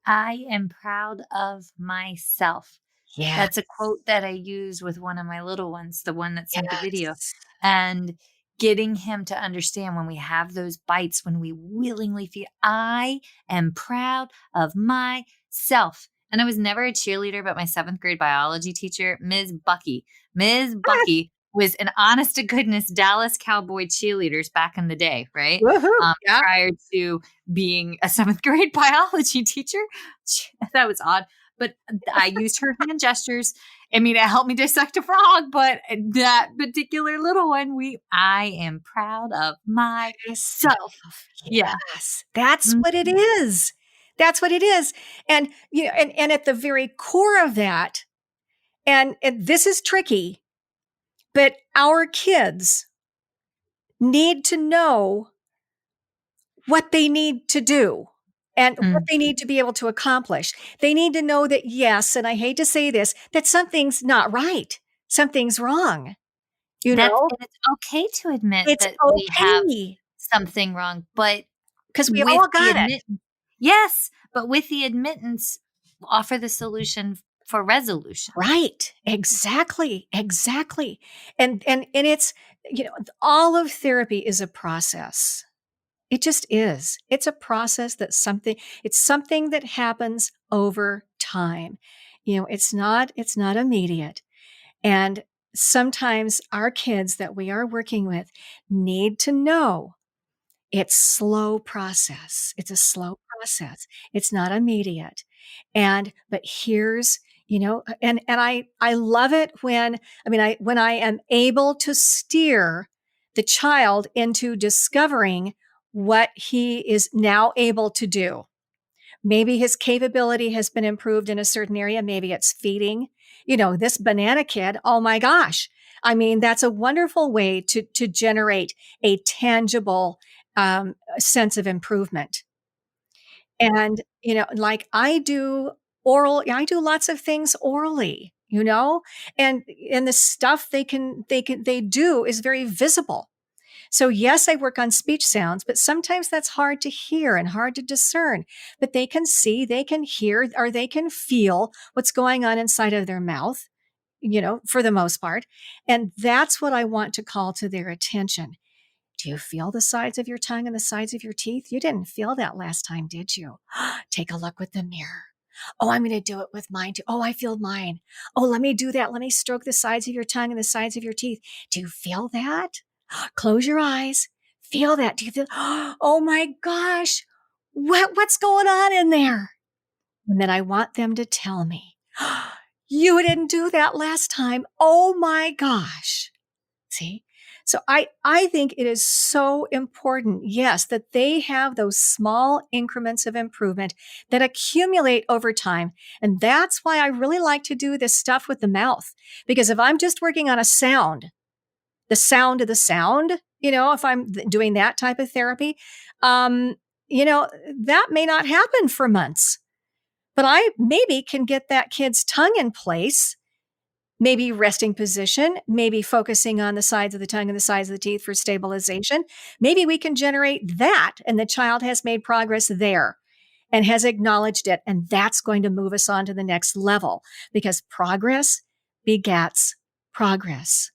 I am proud of myself. Yeah. That's a quote that I use with one of my little ones, the one that sent the video. Yes. And getting him to understand when we have those bites, when we willingly feel, I am proud of myself. And I was never a cheerleader, but my 7th grade biology teacher, Ms. Bucky was an honest to goodness Dallas Cowboy cheerleaders back in the day, right? Woohoo. Yeah. Prior to being a 7th grade biology teacher. That was odd. But I used her hand gestures. I mean, it helped me dissect a frog, but that particular little one, I am proud of myself. Yeah. Yes. That's what it is. That's what it is. And, you know, and at the very core of that, and this is tricky, but our kids need to know what they need to do and what they need to be able to accomplish. They need to know that, yes, and I hate to say this, that something's not right. Something's wrong. You know, And it's okay to admit it's that we have okay something wrong, but because we with all the got it. yes, but with the admittance, offer the solution for resolution. Right. Exactly. Exactly. And it's, you know, all of therapy is a process. It just is. It's a process it's something that happens over time. You know, it's not immediate. And sometimes our kids that we are working with need to know it's slow process. It's a slow process. It's not immediate. But here's, you know, and I love it when I am able to steer the child into discovering what he is now able to do. Maybe his capability has been improved in a certain area. Maybe it's feeding. You know, this banana kid, oh my gosh. I mean, that's a wonderful way to generate a tangible sense of improvement. And, you know, like I do lots of things orally, you know, and the stuff they do is very visible. So yes, I work on speech sounds, but sometimes that's hard to hear and hard to discern. But they can see, they can hear, or they can feel what's going on inside of their mouth, you know, for the most part. And that's what I want to call to their attention. Do you feel the sides of your tongue and the sides of your teeth? You didn't feel that last time, did you? Take a look with the mirror. Oh, I'm going to do it with mine too. Oh, I feel mine. Oh, let me do that. Let me stroke the sides of your tongue and the sides of your teeth. Do you feel that? Close your eyes. Feel that. Do you feel, oh my gosh, what's going on in there? And then I want them to tell me, you didn't do that last time. Oh my gosh. See? So I think it is so important, yes, that they have those small increments of improvement that accumulate over time. And that's why I really like to do this stuff with the mouth. Because if I'm just working on a sound, the sound of the sound, you know, if I'm doing that type of therapy, you know, that may not happen for months. But I maybe can get that kid's tongue in place, maybe resting position, maybe focusing on the sides of the tongue and the sides of the teeth for stabilization. Maybe we can generate that, and the child has made progress there and has acknowledged it. And that's going to move us on to the next level, because progress begets progress.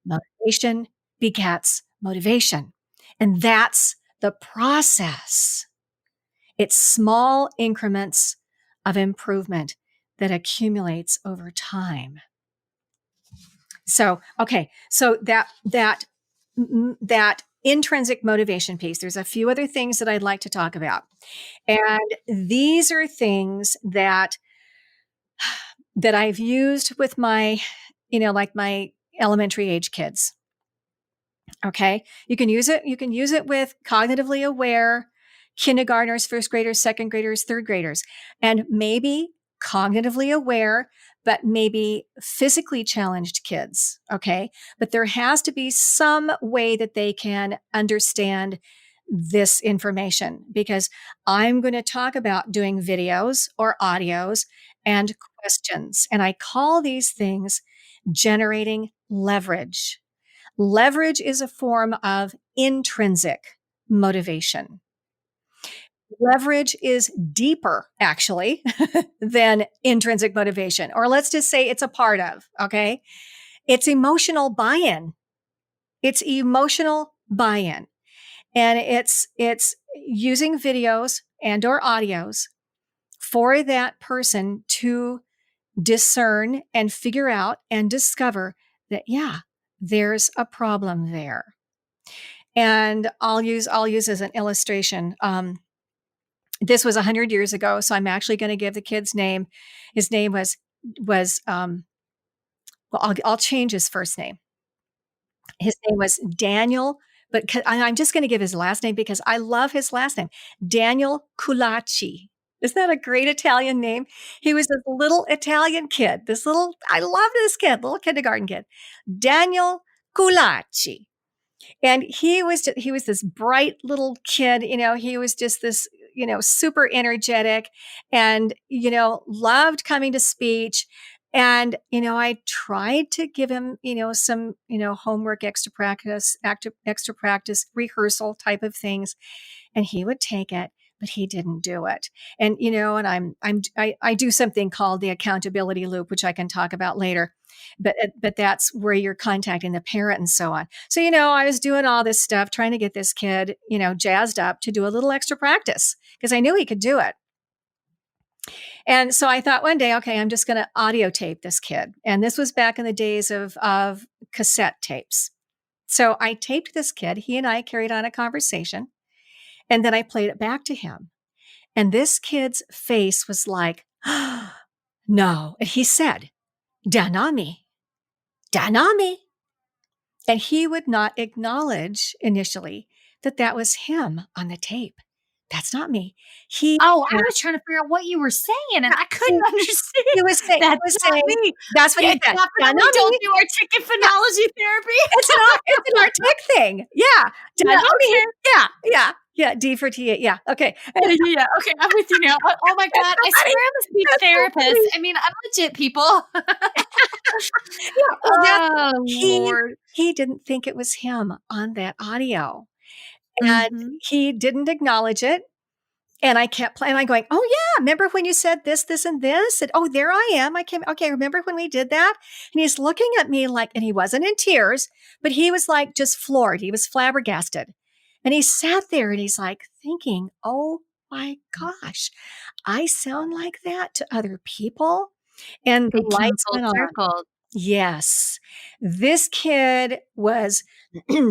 Motivation begets motivation. And that's the process. It's small increments of improvement that accumulates over time. So, okay. So that intrinsic motivation piece, there's a few other things that I'd like to talk about. And these are things that I've used with my, you know, like my elementary age kids. Okay. You can use it with cognitively aware kindergartners, first graders, second graders, third graders, and maybe cognitively aware, but maybe physically challenged kids. Okay. But there has to be some way that they can understand this information because I'm going to talk about doing videos or audios and questions. And I call these things generating leverage. Leverage is a form of intrinsic motivation. Leverage is deeper, actually, than intrinsic motivation, or let's just say it's a part of, okay? It's emotional buy-in. It's emotional buy-in. And it's using videos and or audios for that person to discern and figure out and discover that, yeah, there's a problem there. And I'll use as an illustration. This was 100 years ago, so I'm actually going to give the kid's name. His name was well, I'll change his first name. His name was Daniel, but I'm just going to give his last name because I love his last name, Daniel Culacci. Isn't that a great Italian name? He was this little Italian kid. I love this kid, little kindergarten kid, Daniel Culacci. And he was this bright little kid, he was just this, super energetic and, loved coming to speech. And, I tried to give him, some, homework, extra practice, rehearsal type of things. And he would take it, but he didn't do it. And, and I do something called the accountability loop, which I can talk about later. But that's where you're contacting the parent and so on. So, I was doing all this stuff, trying to get this kid, jazzed up to do a little extra practice because I knew he could do it. And so I thought one day, okay, I'm just going to audio tape this kid. And this was back in the days of cassette tapes. So I taped this kid. He and I carried on a conversation. And then I played it back to him. And this kid's face was like, oh, no. And he said, Danami. And he would not acknowledge initially that was him on the tape. That's not me. I was trying to figure out what you were saying, and I couldn't understand. He was saying, me. That's what he said. We don't do articulate phonology therapy. It's an artic thing. Yeah. Yeah. D for T. Yeah. Okay. Yeah. Okay. I'm with you now. Oh my God. I swear I'm a speech therapist. I mean, I'm legit, people. Lord. He didn't think it was him on that audio. And he didn't acknowledge it. And I kept playing. I'm going, oh yeah, remember when you said this, this, and this? And oh, there I am. Okay, remember when we did that? And he's looking at me like, and he wasn't in tears, but he was like just floored. He was flabbergasted. And he sat there and he's like thinking, oh my gosh, I sound like that to other people. And the lights went on. Yes. This kid was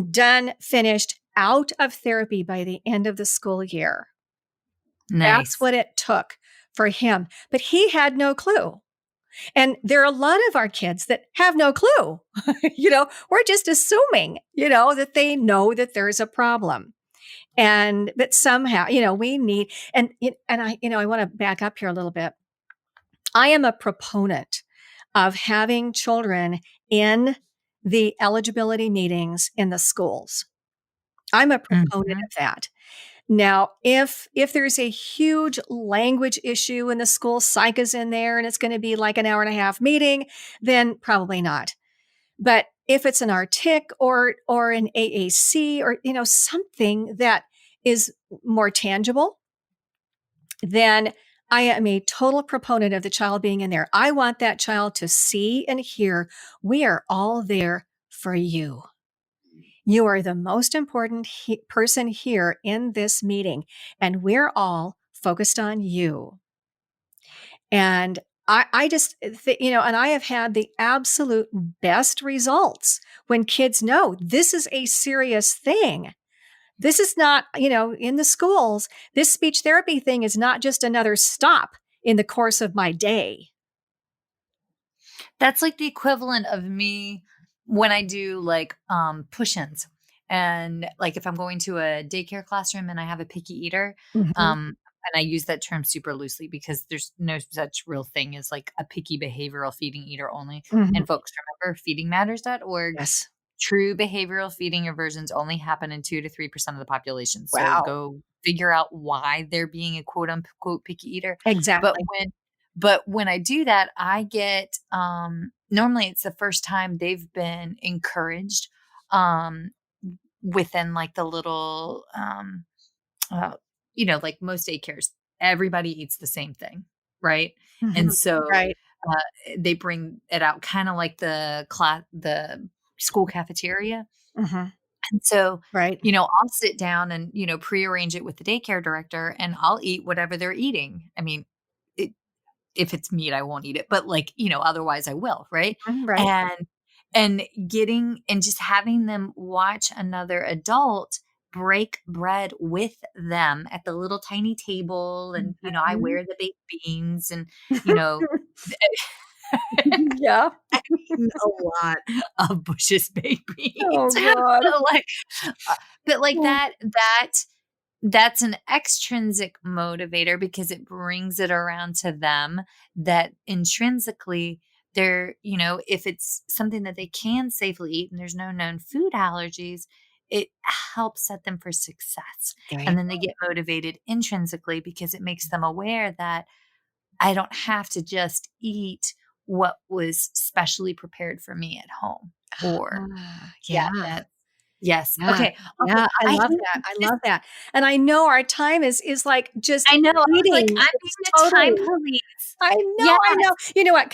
done, finished, out of therapy by the end of the school year. Nice. That's what it took for him. But he had no clue. And there are a lot of our kids that have no clue. We're just assuming, that they know that there's a problem. And that somehow, we need, and I want to back up here a little bit. I am a proponent of having children in the eligibility meetings in the schools. I'm a proponent of that. Now, if there's a huge language issue in the school, psych is in there and it's going to be like an hour and a half meeting, then probably not. But if it's an artic or an AAC or, something that is more tangible, then I am a total proponent of the child being in there. I want that child to see and hear, we are all there for you. You are the most important person here in this meeting, and we're all focused on you. And I just, and I have had the absolute best results when kids know this is a serious thing. This is not, in the schools, this speech therapy thing is not just another stop in the course of my day. That's like the equivalent of me when I do like push-ins, and like if I'm going to a daycare classroom and I have a picky eater, and I use that term super loosely because there's no such real thing as like a picky behavioral feeding eater only. And folks, remember feedingmatters.org. Yes. true behavioral feeding aversions only happen in 2 to 3% of the population. So Wow. go figure out why they're being a quote unquote picky eater. Exactly. But when I do that, I get, normally it's the first time they've been encouraged, within like the little, uh, like most daycares, everybody eats the same thing. Right. And Mhm. so, Right. they bring it out kind of like the school cafeteria. Mhm. And so, Right. I'll sit down and, prearrange it with the daycare director and I'll eat whatever they're eating. I mean, it, if it's meat, I won't eat it, but like, otherwise I will. Right. Mhm. Right. And getting and just having them watch another adult break bread with them at the little tiny table. And, I Mhm. wear the baked beans and, you know, Yeah. a lot of Bush's baked Oh beans. God. like, but like Mm. that's an extrinsic motivator because it brings it around to them that intrinsically they're, if it's something that they can safely eat and there's no known food allergies, it helps set them for success. There you And then they get motivated intrinsically because it makes them aware that I don't have to just eat what was specially prepared for me at home. Or Yeah. that yes. Yeah. Okay. Okay. Yeah. I I love hate that. I this. love that. And I know our time is like just I know. I was like, eating. I'm It's being a time totally. police. I Yes. know, I know. You know what?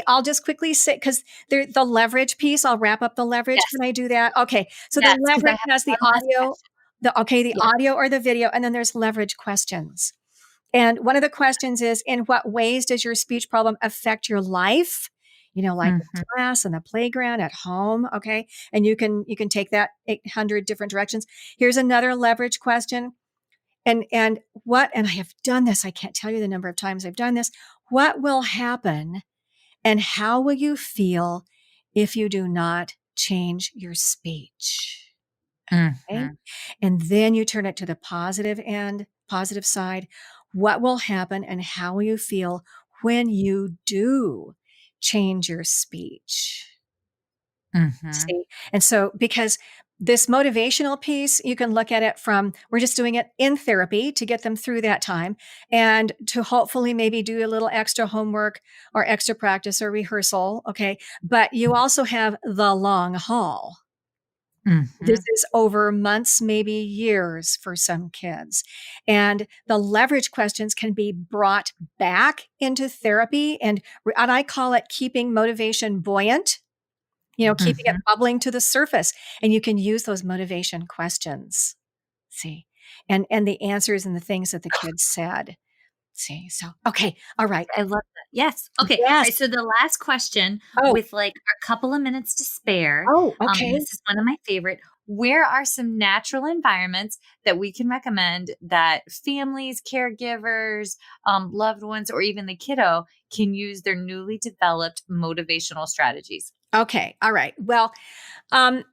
I'll just quickly say, because the leverage piece, I'll wrap up the leverage. Yes. Can I do that? Okay. So the Yes. Because I leverage have has the one last audio, question. the Yeah. audio or the video, and then there's leverage questions. And one of the questions is, in what ways does your speech problem affect your life? Like in Mhm. class and the playground, at home. Okay. And you can take that 800 different directions. Here's another leverage question. And I have done this. I can't tell you the number of times I've done this. What will happen and how will you feel if you do not change your speech? Okay. Mhm. And then you turn it to the positive side. What will happen and how will you feel when you do change your speech? Mhm. See? And so, because this motivational piece, you can look at it from, we're just doing it in therapy to get them through that time and to hopefully maybe do a little extra homework or extra practice or rehearsal. Okay. But you also have the long haul. This Mhm. is over months, maybe years for some kids. And the leverage questions can be brought back into therapy. And I call it keeping motivation buoyant, keeping it Mhm. bubbling to the surface. And you can use those motivation questions. See, and the answers and the things that the kids said. See, so, okay. All right. I love that. Yes. Okay. All Yes. right. So the last question, Oh, with like a couple of minutes to spare, oh, and okay. this is one of my favorite. Where are some natural environments that we can recommend that families, caregivers, loved ones, or even the kiddo can use their newly developed motivational strategies? Okay. All right. Well, um,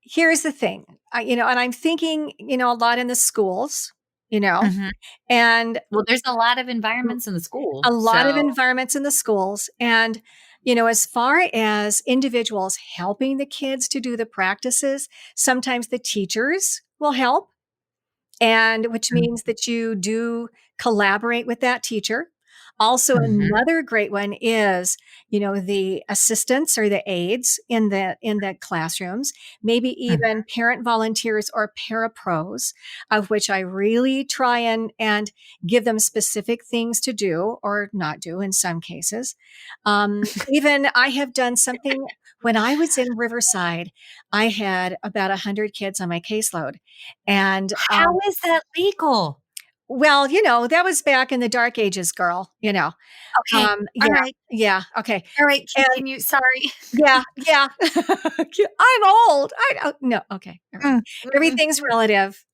here's the thing, and I'm thinking, a lot in the schools, you know, Mhm. and Well, there's a lot of environments in the school. a lot of So, environments in the schools. And, as far as individuals helping the kids to do the practices, sometimes the teachers will help. And which means that you do collaborate with that teacher. Also, mhm, another great one is, the assistants or the aides in the classrooms, maybe mhm, even parent volunteers or parapros, of which I really try and give them specific things to do or not do in some cases. Even I have done something when I was in Riverside. I had about 100 kids on my caseload, and how is that legal? well, that was back in the dark ages, girl, Okay. All Yeah, right. yeah, okay. All right. And Continue. Sorry. yeah, yeah. I'm old. I don't no, okay. All right. Mm, mm, Everything's mm. relative,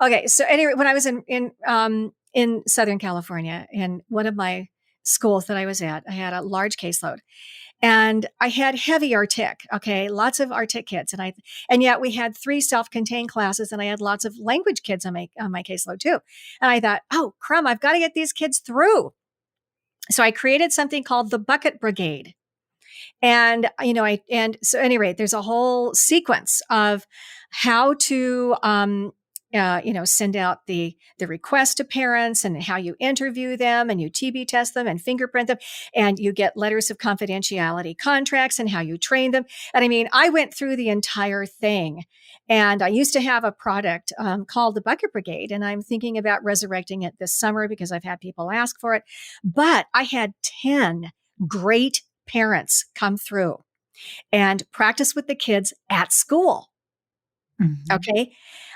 okay. So anyway, when I was in Southern California, in one of my schools that I was at, I had a large caseload. And I had heavy artic, okay, lots of artic kids. And yet we had 3 self-contained classes and I had lots of language kids on my caseload too. And I thought, oh, crumb, I've got to get these kids through. So I created something called the Bucket Brigade. And, so at any rate, there's a whole sequence of how to, send out the request to parents and how you interview them and you TB test them and fingerprint them and you get letters of confidentiality contracts and how you train them. And I mean, I went through the entire thing, and I used to have a product called the Bucket Brigade, and I'm thinking about resurrecting it this summer because I've had people ask for it. But I had 10 great parents come through and practice with the kids at school. Mm-hmm. Okay.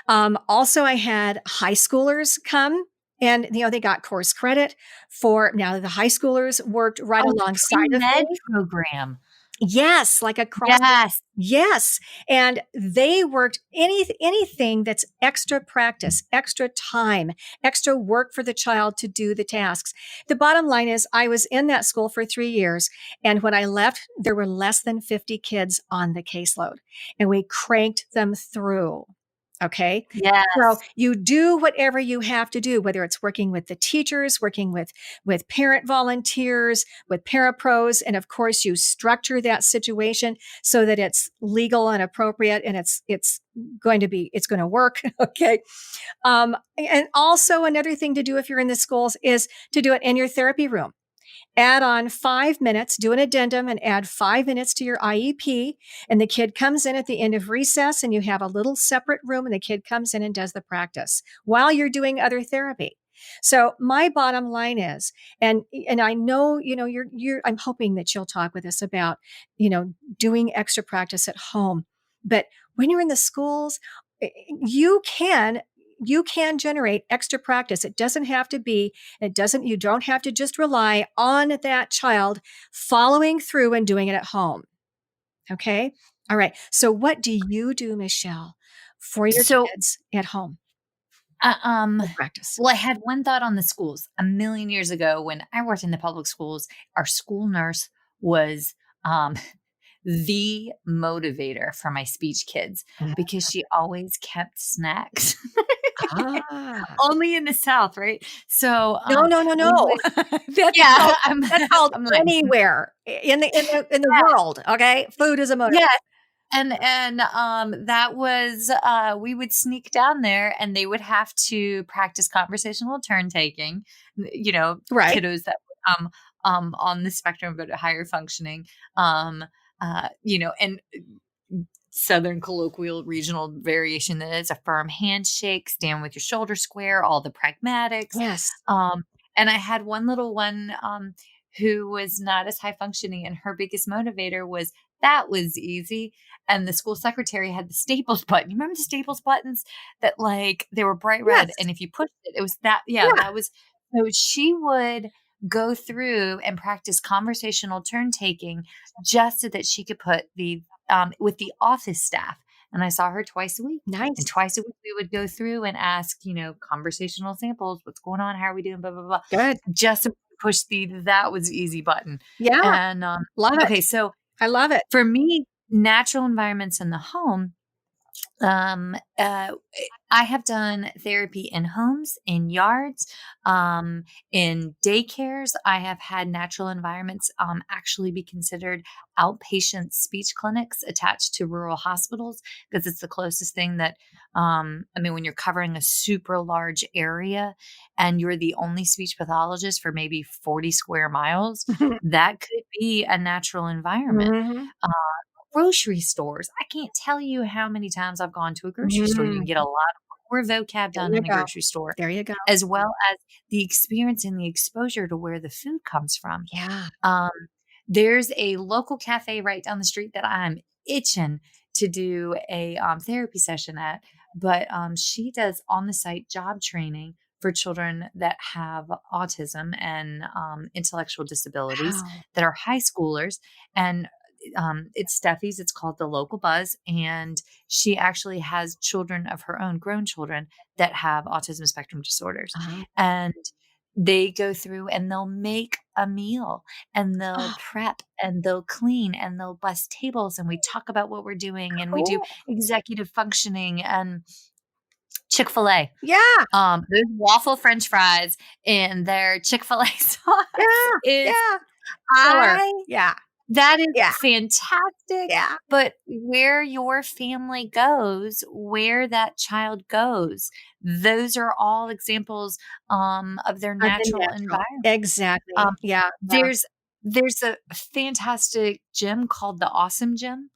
Also, I had high schoolers come, and they got course credit for. Now the high schoolers worked right alongside of med me. program. Yes, like a cross. Yes. Yes. And they worked anything that's extra practice, extra time, extra work for the child to do the tasks. The bottom line is I was in that school for 3 years. And when I left, there were less than 50 kids on the caseload, and we cranked them through. Okay. Yes. So you do whatever you have to do, whether it's working with the teachers, working with parent volunteers, with parapros. And of course, you structure that situation so that it's legal and appropriate, and it's going to work. Okay. And also another thing to do if you're in the schools is to do it in your therapy room. Add on 5 minutes, do an addendum and add 5 minutes to your IEP. And the kid comes in at the end of recess, and you have a little separate room, and the kid comes in and does the practice while you're doing other therapy. So my bottom line is, and I know, I'm hoping that you'll talk with us about, doing extra practice at home. But when you're in the schools, you can generate extra practice. You don't have to just rely on that child following through and doing it at home. Okay. All right. So what do you do, Michelle, for your kids at home? Practice. Well, I had one thought on the schools. A million years ago when I worked in the public schools, our school nurse was, the motivator for my speech kids because she always kept snacks. Only in the South, right? So no. That's called anywhere in the world. Okay, food is a motivator. Yeah. And that was we would sneak down there, and they would have to practice conversational turn taking. Right. Kiddos that would on the spectrum but higher functioning. And Southern colloquial regional variation that is a firm handshake, stand with your shoulders square, all the pragmatics. Yes. And I had one little one who was not as high functioning, and her biggest motivator was that was easy. And the school secretary had the Staples button. You remember the Staples buttons that they were bright red, and if you pushed it, it was that. Yeah, that was. So she would go through and practice conversational turn taking just so that she could put with the office staff. And I saw her twice a week. Nice. And twice a week we would go through and ask, conversational samples. What's going on? How are we doing? Blah, blah, blah. Good. Just to push that was easy button. Yeah. And love it. Okay. So I love it. For me, natural environments in the home, I have done therapy in homes, in yards, in daycares. I have had natural environments actually be considered outpatient speech clinics attached to rural hospitals because it's the closest thing that, when you're covering a super large area and you're the only speech pathologist for maybe 40 square miles, that could be a natural environment. Mm-hmm. Grocery stores. I can't tell you how many times I've gone to a grocery store. You can get a lot more vocab done in a grocery store. There you go. As well as the experience and the exposure to where the food comes from. Yeah. There's a local cafe right down the street that I'm itching to do a therapy session at, but she does on the site job training for children that have autism and intellectual disabilities that are high schoolers. And it's Steffi's. It's called The Local Buzz. And she actually has children of her own, grown children that have autism spectrum disorders. And they go through and they'll make a meal and they'll prep and they'll clean and they'll bus tables. And we talk about what we're doing and we do executive functioning and Chick-fil-A. Yeah. Those waffle French fries and their Chick-fil-A sauce. Yeah. Yeah. Yeah. That is Yeah. fantastic. Yeah. But where your family goes, where that child goes, those are all examples of their Of the natural natural. environment. Exactly. Um, Yeah. Yeah. there's a fantastic gym called the Awesome Gym,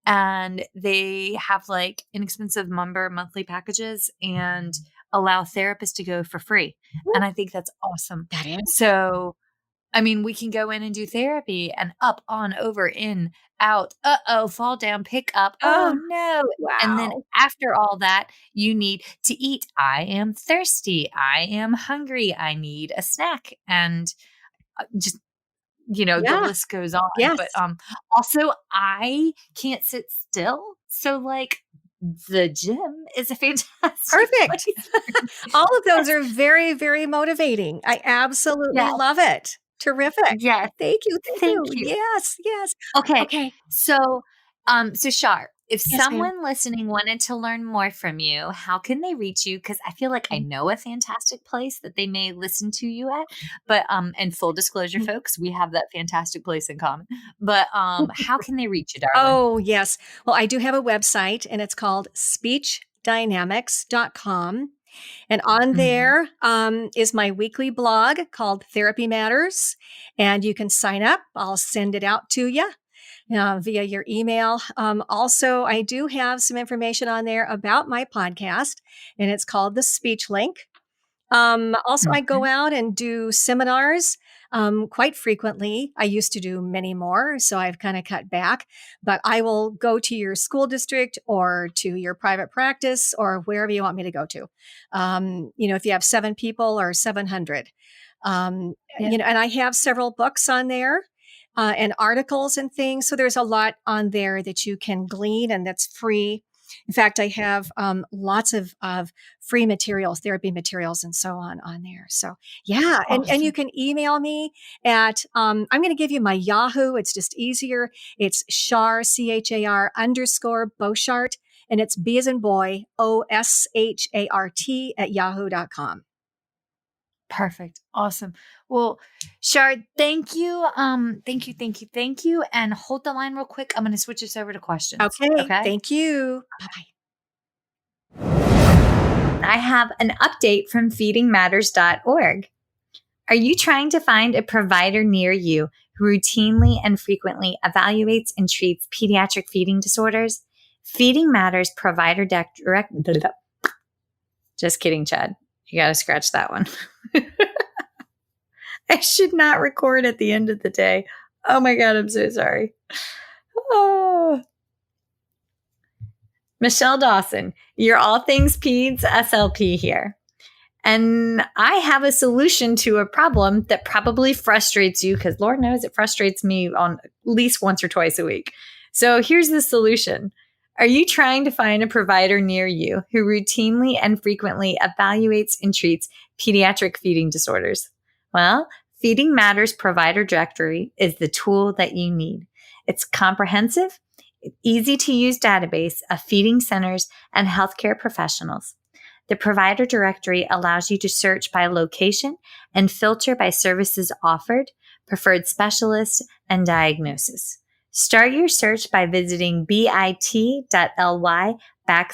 and they have like inexpensive member monthly packages and allow therapists to go for free. And I think that's awesome. That is. So, I mean, we can go in and do therapy and up, on, over, in, out. Uh-oh, fall down, pick up. Oh Oh, no. And then wow. after all that, you need to eat. I am thirsty. I am hungry. I need a snack. And just, the Yeah. list goes on. Yes. But also I can't sit still. So like the gym is a fantastic Perfect. place. All of those are very, very motivating. I absolutely Yes. love it. Terrific. Yes. Thank you. Thank you. Thank you. Yes. Yes. Okay. Okay. So Char, if Yes, ma'am. someone listening wanted to learn more from you, how can they reach you? Because I feel like I know a fantastic place that they may listen to you at. But and full disclosure, folks, we have that fantastic place in common. But how can they reach you, darling? Oh, yes. Well, I do have a website and it's called speechdynamics.com. And on there is my weekly blog called Therapy Matters. And you can sign up. I'll send it out to you via your email. Also, I do have some information on there about my podcast, and it's called The Speech Link. Also, I go out and do seminars quite frequently. I used to do many more, so I've kind of cut back. But I will go to your school district or to your private practice or wherever you want me to go to. If you have 7 people or 700. And I have several books on there. And articles and things. So there's a lot on there that you can glean and that's free. In fact, I have lots of free materials, therapy materials and so on there. So yeah. Awesome. And you can email me at, I'm going to give you my Yahoo. It's just easier. It's Char, CHAR _Boshart. And it's B as in boy, OSHART at yahoo.com. Perfect. Awesome. Well, Char, thank you. Thank you. And hold the line real quick. I'm going to switch us over to questions. Okay. Thank you. Bye-bye. I have an update from feedingmatters.org. Are you trying to find a provider near you who routinely and frequently evaluates and treats pediatric feeding disorders? Feeding Matters provider direct. Just kidding, Chad. You got to scratch that one. I should not record at the end of the day. Oh my God, I'm so sorry. Oh. Michelle Dawson, your All Things Peds SLP here. And I have a solution to a problem that probably frustrates you because Lord knows it frustrates me on at least once or twice a week. So here's the solution. Are you trying to find a provider near you who routinely and frequently evaluates and treats pediatric feeding disorders? Well, Feeding Matters Provider Directory is the tool that you need. It's comprehensive, easy to use database of feeding centers and healthcare professionals. The provider directory allows you to search by location and filter by services offered, preferred specialists, and diagnosis. Start your search by visiting bit.ly / I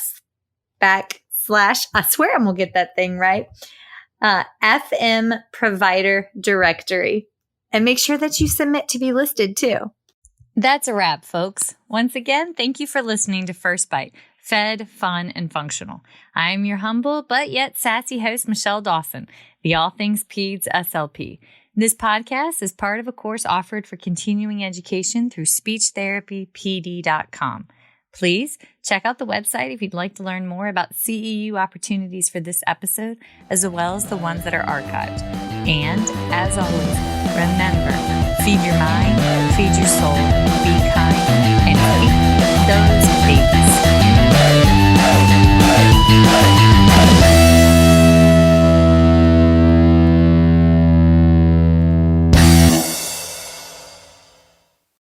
swear I'm going to get that thing right, FM Provider Directory. And make sure that you submit to be listed too. That's a wrap, folks. Once again, thank you for listening to First Bite, fed, fun, and functional. I'm your humble but yet sassy host, Michelle Dawson, the All Things Peds SLP. This podcast is part of a course offered for continuing education through speechtherapypd.com. Please check out the website if you'd like to learn more about CEU opportunities for this episode, as well as the ones that are archived. And as always, remember, feed your mind, feed your soul, be kind, and feed those babies.